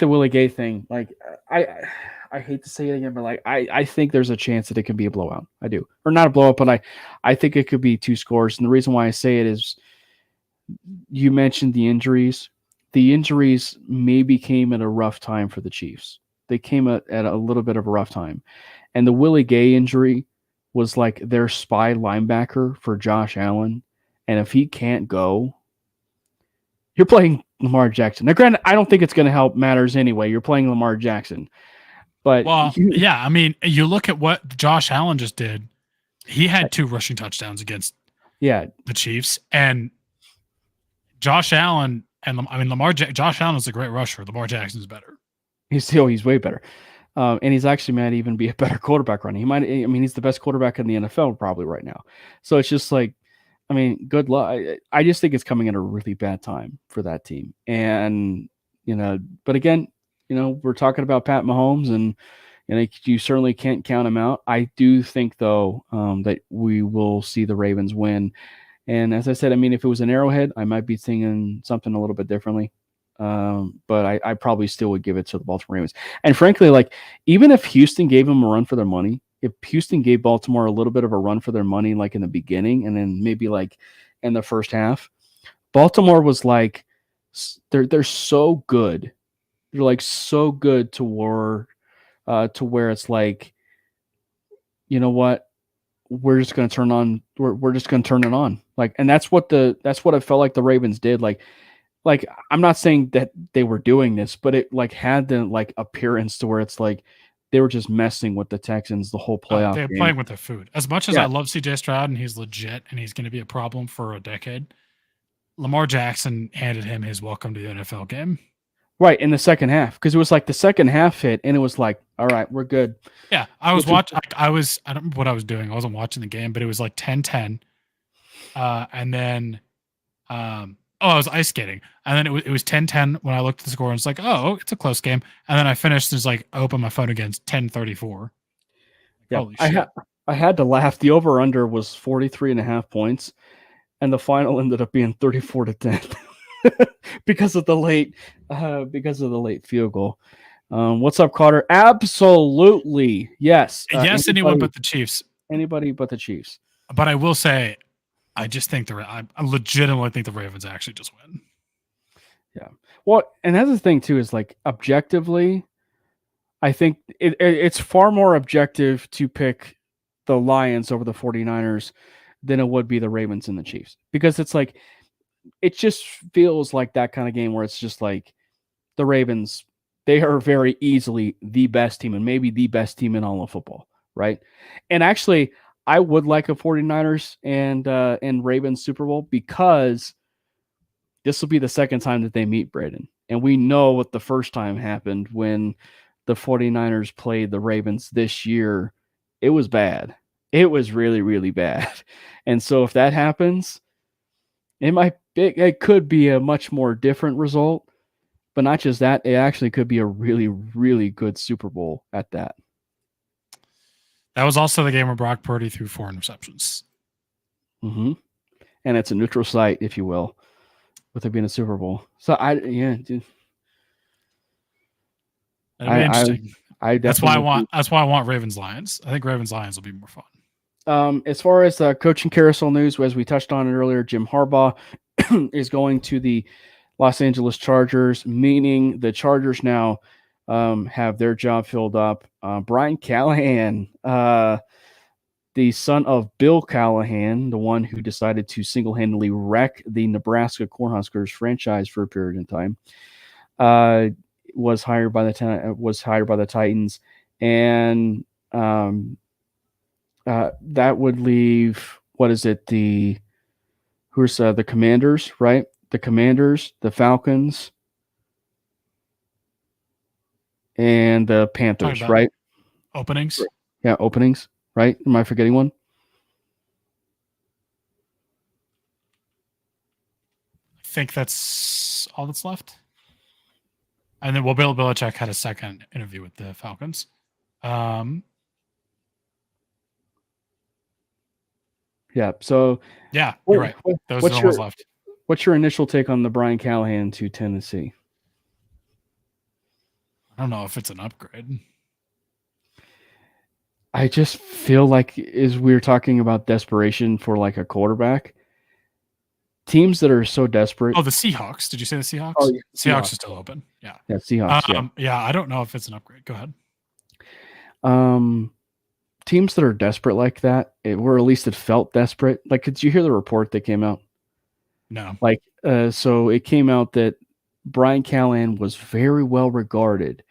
Willie Gay thing, like, I hate to say it again, but like, I think there's a chance that it could be a blowout. I do. Or not a blowout, but I think it could be 2 scores. And the reason why I say it is, you mentioned the injuries. The injuries maybe came at a rough time for the Chiefs. They came at a little bit of a rough time. And the Willie Gay injury was like their spy linebacker for Josh Allen. And if he can't go, you're playing Lamar Jackson. Now, granted, I don't think it's going to help matters anyway. You're playing Lamar Jackson. But I mean, you look at what Josh Allen just did. He had 2 rushing touchdowns against the Chiefs. And Josh Allen Josh Allen is a great rusher. Lamar Jackson is better. He's way better. And he's actually might even be a better quarterback running. He's the best quarterback in the NFL probably right now. So it's just like, good luck. I just think it's coming at a really bad time for that team. And, but again, we're talking about Pat Mahomes, and you certainly can't count him out. I do think, though, that we will see the Ravens win. And as I said, if it was an Arrowhead, I might be thinking something a little bit differently. But I probably still would give it to the Baltimore Ravens. And frankly, like, even if Houston gave them a run for their money, if Houston gave Baltimore a little bit of a run for their money, like in the beginning, and then maybe like in the first half, Baltimore was like they're so good. They're like so good to where it's like, you know what? We're just going to turn on. We're just going to turn it on. Like, and that's what I felt like the Ravens did. Like I'm not saying that they were doing this, but it like had the like appearance to where it's like they were just messing with the Texans the whole playoff They're game. playing with their food. As much as I love CJ Stroud and he's legit and he's going to be a problem for a decade, Lamar Jackson handed him his welcome to the NFL game. Right, in the second half, because it was like the second half hit, and it was like, all right, we're good. Yeah, I was watching. I don't remember what I was doing. I wasn't watching the game, but it was like 10-10. And then, I was ice skating. And then it was 10-10 when I looked at the score, and it's like, oh, it's a close game. And then I finished, and it's like, I opened my phone again, 10-34. Yeah, holy shit. I had to laugh. The over-under was 43.5 points, and the final ended up being 34-10. because of the late field goal. What's up, Carter? Absolutely. Yes. Yes, anyone but the Chiefs. Anybody but the Chiefs. But I will say, I just think I legitimately think the Ravens actually just win. Yeah. Well, and that's the thing too, is like objectively, I think it's far more objective to pick the Lions over the 49ers than it would be the Ravens and the Chiefs. Because it's like, it just feels like that kind of game where it's just like the Ravens, they are very easily the best team and maybe the best team in all of football, right? And actually, I would like a 49ers and Ravens Super Bowl because this will be the second time that they meet, Braden. And we know what the first time happened when the 49ers played the Ravens this year. It was bad. It was really, really bad. And so if that happens, it could be a much more different result, but not just that, it actually could be a really, really good Super Bowl at that. That was also the game where Brock Purdy threw 4 interceptions. Mm-hmm. And it's a neutral site, if you will, with it being a Super Bowl. So dude. That'd be interesting. That's why I want Ravens Lions. I think Ravens Lions will be more fun. As far as coaching carousel news, as we touched on it earlier, Jim Harbaugh is going to the Los Angeles Chargers, meaning the Chargers now have their job filled up. Brian Callahan, the son of Bill Callahan, the one who decided to single-handedly wreck the Nebraska Cornhuskers franchise for a period of time, was hired by the Titans, and that would leave, who's the Commanders, right? The Commanders, the Falcons, and the Panthers, right? Openings? Yeah, openings, right? Am I forgetting one? I think that's all that's left. And then Bill Belichick had a second interview with the Falcons. Yeah. So yeah, you're right. Those are the ones left. What's your initial take on the Brian Callahan to Tennessee? I don't know if it's an upgrade. I just feel like as we're talking about desperation for like a quarterback, teams that are so desperate. Oh, the Seahawks. Did you say the Seahawks? Oh, yeah. Seahawks are still open. Yeah. Yeah, Seahawks. Yeah, I don't know if it's an upgrade. Go ahead. Teams that are desperate like that, or at least it felt desperate. Like, did you hear the report that came out? No. Like, so it came out that Brian Callahan was very well regarded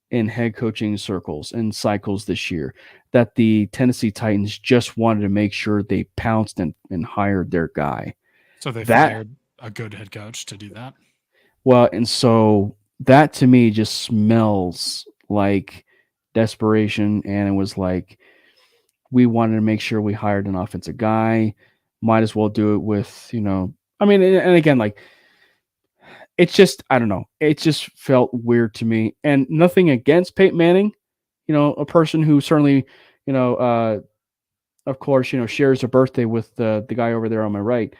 in head coaching circles and cycles this year, that the Tennessee Titans just wanted to make sure they pounced and hired their guy. So they fired a good head coach to do that? Well, and so that to me just smells like desperation, and it was like, we wanted to make sure we hired an offensive guy. Might as well do it with, I mean, and again, like, it's just, I don't know. It just felt weird to me. And nothing against Peyton Manning, a person who certainly, of course, shares a birthday with the guy over there on my right.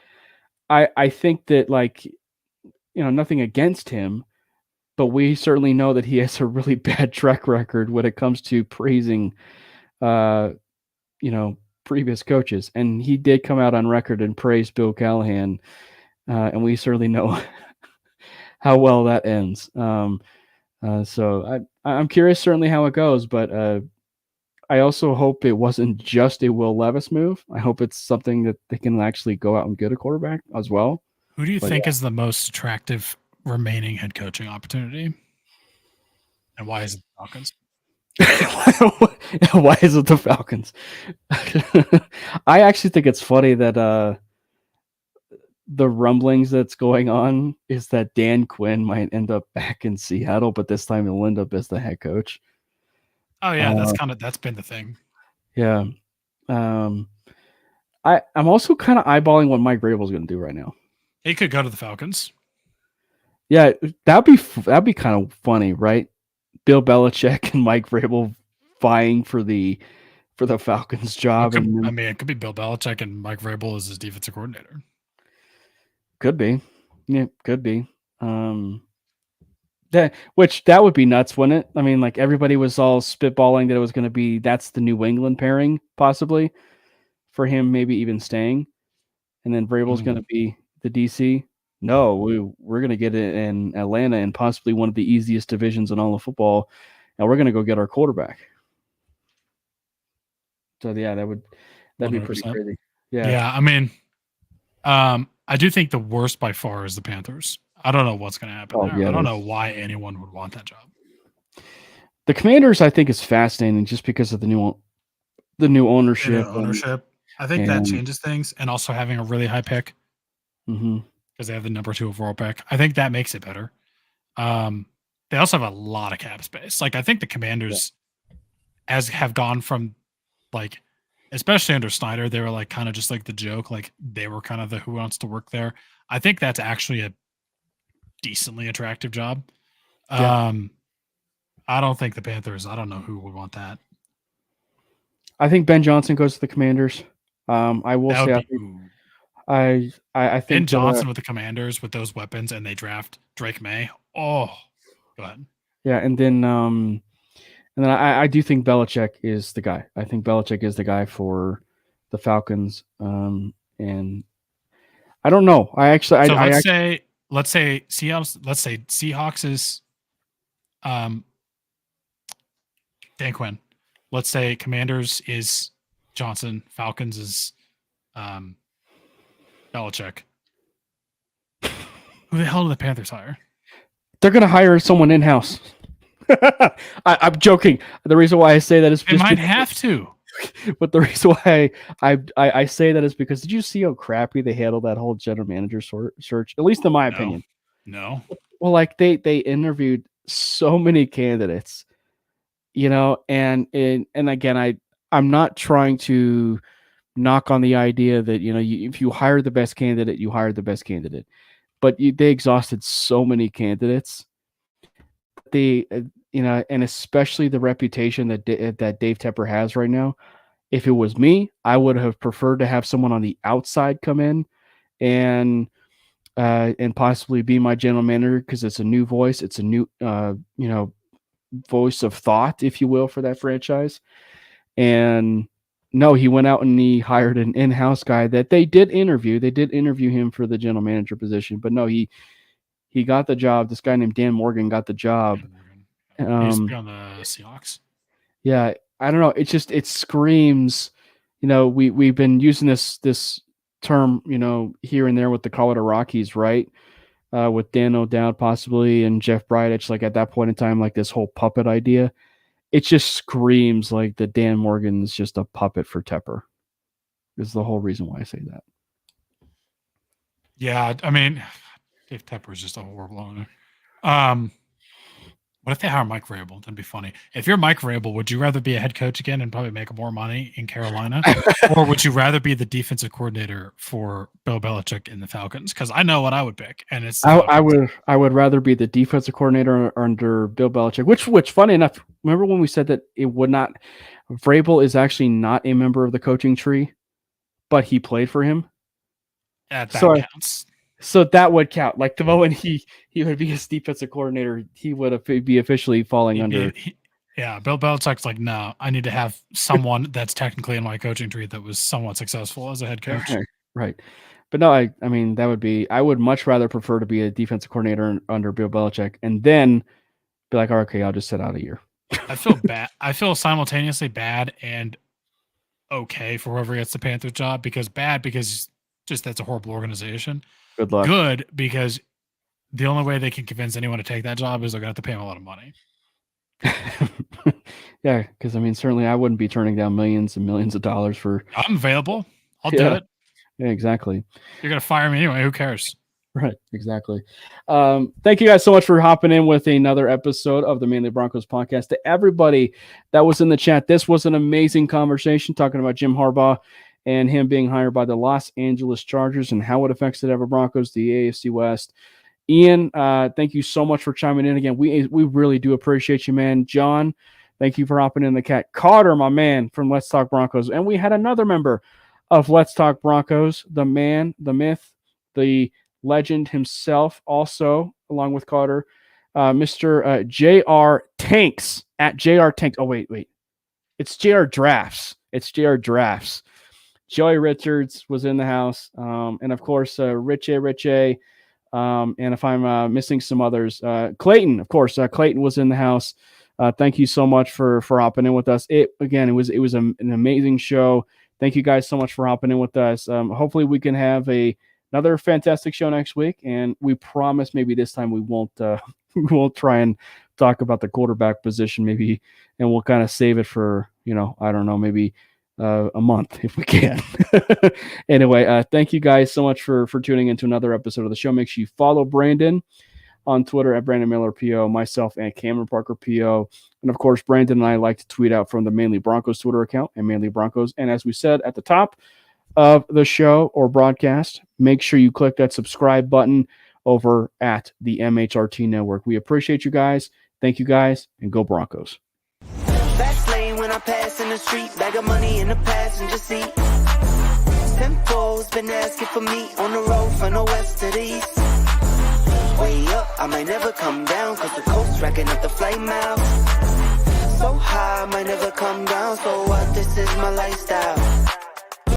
I think that, like, nothing against him, but we certainly know that he has a really bad track record when it comes to praising, previous coaches. And he did come out on record and praise Bill Callahan. And we certainly know how well that ends. So I'm curious certainly how it goes, but I also hope it wasn't just a Will Levis move. I hope it's something that they can actually go out and get a quarterback as well. Who do you But think is the most attractive remaining head coaching opportunity? And why is it the Falcons? Why is it the Falcons? I actually think it's funny that the rumblings that's going on is that Dan Quinn might end up back in Seattle, but this time he'll end up as the head coach. Oh yeah, that's been the thing. Yeah. I'm also kind of eyeballing what Mike Vrabel's going to do right now. He could go to the Falcons. Yeah, that'd be kind of funny, right? Bill Belichick and Mike Vrabel vying for the Falcons job. It could be Bill Belichick and Mike Vrabel as his defensive coordinator. Could be. Yeah, could be. That would be nuts, wouldn't it? I mean, like everybody was all spitballing that it was going to be that's the New England pairing possibly for him, maybe even staying, and then Vrabel's going to be the DC. No, we're going to get it in Atlanta and possibly one of the easiest divisions in all of football, and we're going to go get our quarterback. So yeah, that'd 100%. Be pretty crazy. Yeah. I mean, I do think the worst by far is the Panthers. I don't know what's going to happen there. Yeah, I don't know why anyone would want that job. The Commanders, I think, is fascinating just because of the new ownership. I think that changes things, and also having a really high pick because they have the number 2 overall pick. I think that makes it better. They also have a lot of cap space. Like I think the Commanders have gone from like, especially under Snyder, they were like kind of just like the joke. Like they were kind of the who wants to work there. I think that's actually a decently attractive job. I don't think the Panthers. I don't know who would want that. I think Ben Johnson goes to the Commanders. I will say I think Ben Johnson with the Commanders with those weapons, and they draft Drake May. Oh, go ahead. Yeah, and then I do think Belichick is the guy. I think Belichick is the guy for the Falcons. And I don't know. Let's say Seahawks is Dan Quinn. Let's say Commanders is Johnson. Falcons is Belichick. Who the hell do the Panthers hire? They're going to hire someone in-house. I'm joking. The reason why I say that is they might have to. But the reason why I say that is because did you see how crappy they handled that whole general manager search? At least in my opinion. No. Well, like they interviewed so many candidates, and again, I'm not trying to knock on the idea that if you hire the best candidate, you hire the best candidate, but they exhausted so many candidates. And especially the reputation that Dave Tepper has right now. If it was me, I would have preferred to have someone on the outside come in and possibly be my general manager because it's a new voice. It's a new, voice of thought, if you will, for that franchise. And no, he went out and he hired an in-house guy that they did interview. They did interview him for the general manager position, but no, he got the job. This guy named Dan Morgan got the job. He used to be on the Seahawks. Yeah, I don't know. It screams. We've been using this term, here and there with the Colorado Rockies, right? With Dan O'Dowd possibly and Jeff Bridich, like at that point in time, like this whole puppet idea. It just screams like that Dan Morgan's just a puppet for Tepper. Is the whole reason why I say that. Yeah, I mean, Dave Tepper is just a horrible owner. What if they hire Mike Vrabel? That'd be funny. If you're Mike Vrabel, would you rather be a head coach again and probably make more money in Carolina? Or would you rather be the defensive coordinator for Bill Belichick in the Falcons? Because I know what I would pick. And it's I would rather be the defensive coordinator under Bill Belichick, which funny enough, remember when we said that it would not Vrabel is actually not a member of the coaching tree, but he played for him. That counts. So that would count. Like the moment he would be his defensive coordinator, he would be officially falling under. Bill Belichick's like, no, I need to have someone that's technically in my coaching tree that was somewhat successful as a head coach. Right. But no, I mean, I would much rather prefer to be a defensive coordinator under Bill Belichick and then be like, okay, I'll just sit out a year. I feel bad. I feel simultaneously bad and okay for whoever gets the Panthers job, because bad because just that's a horrible organization. Good luck. Good because the only way they can convince anyone to take that job is they're going to have to pay them a lot of money. Yeah, because I mean, certainly I wouldn't be turning down millions and millions of dollars for. I'm available. I'll do it. Yeah, exactly. You're going to fire me anyway. Who cares? Right, exactly. Thank you guys so much for hopping in with another episode of the Manely Broncos podcast. To everybody that was in the chat, this was an amazing conversation talking about Jim Harbaugh and him being hired by the Los Angeles Chargers and how it affects the Denver Broncos, the AFC West. Ian, thank you so much for chiming in again. We really do appreciate you, man. John, thank you for hopping in the chat. Carter, my man from Let's Talk Broncos. And we had another member of Let's Talk Broncos, the man, the myth, the legend himself, also, along with Carter, Mr. JR Tanks, at JR Tanks. Oh, wait. It's JR Drafts. Joey Richards was in the house. And, of course, Richie. And if I'm missing some others, Clayton, of course, Clayton was in the house. Thank you so much for hopping in with us. It was an amazing show. Thank you guys so much for hopping in with us. Hopefully we can have another fantastic show next week, and we promise maybe this time we won't try and talk about the quarterback position, maybe, and we'll kind of save it for, I don't know, maybe a month if we can. Anyway, thank you guys so much for tuning into another episode of the show. Make sure you follow Brandon on Twitter at Brandon Miller PO, myself at Cameron Parker PO, and of course Brandon and I like to tweet out from the Manly Broncos Twitter account and Manly Broncos. And as we said at the top of the show or broadcast, make sure you click that subscribe button over at the MHRT Network. We appreciate you guys. Thank you guys, and go Broncos. Fast lane when I pass in the street, bag of money in the passenger seat. Tempo's been asking for me on the road from the west to the east. Way up, I might never come down, cause the coast's racking up the flight miles. So high, I might never come down, so what, this is my lifestyle.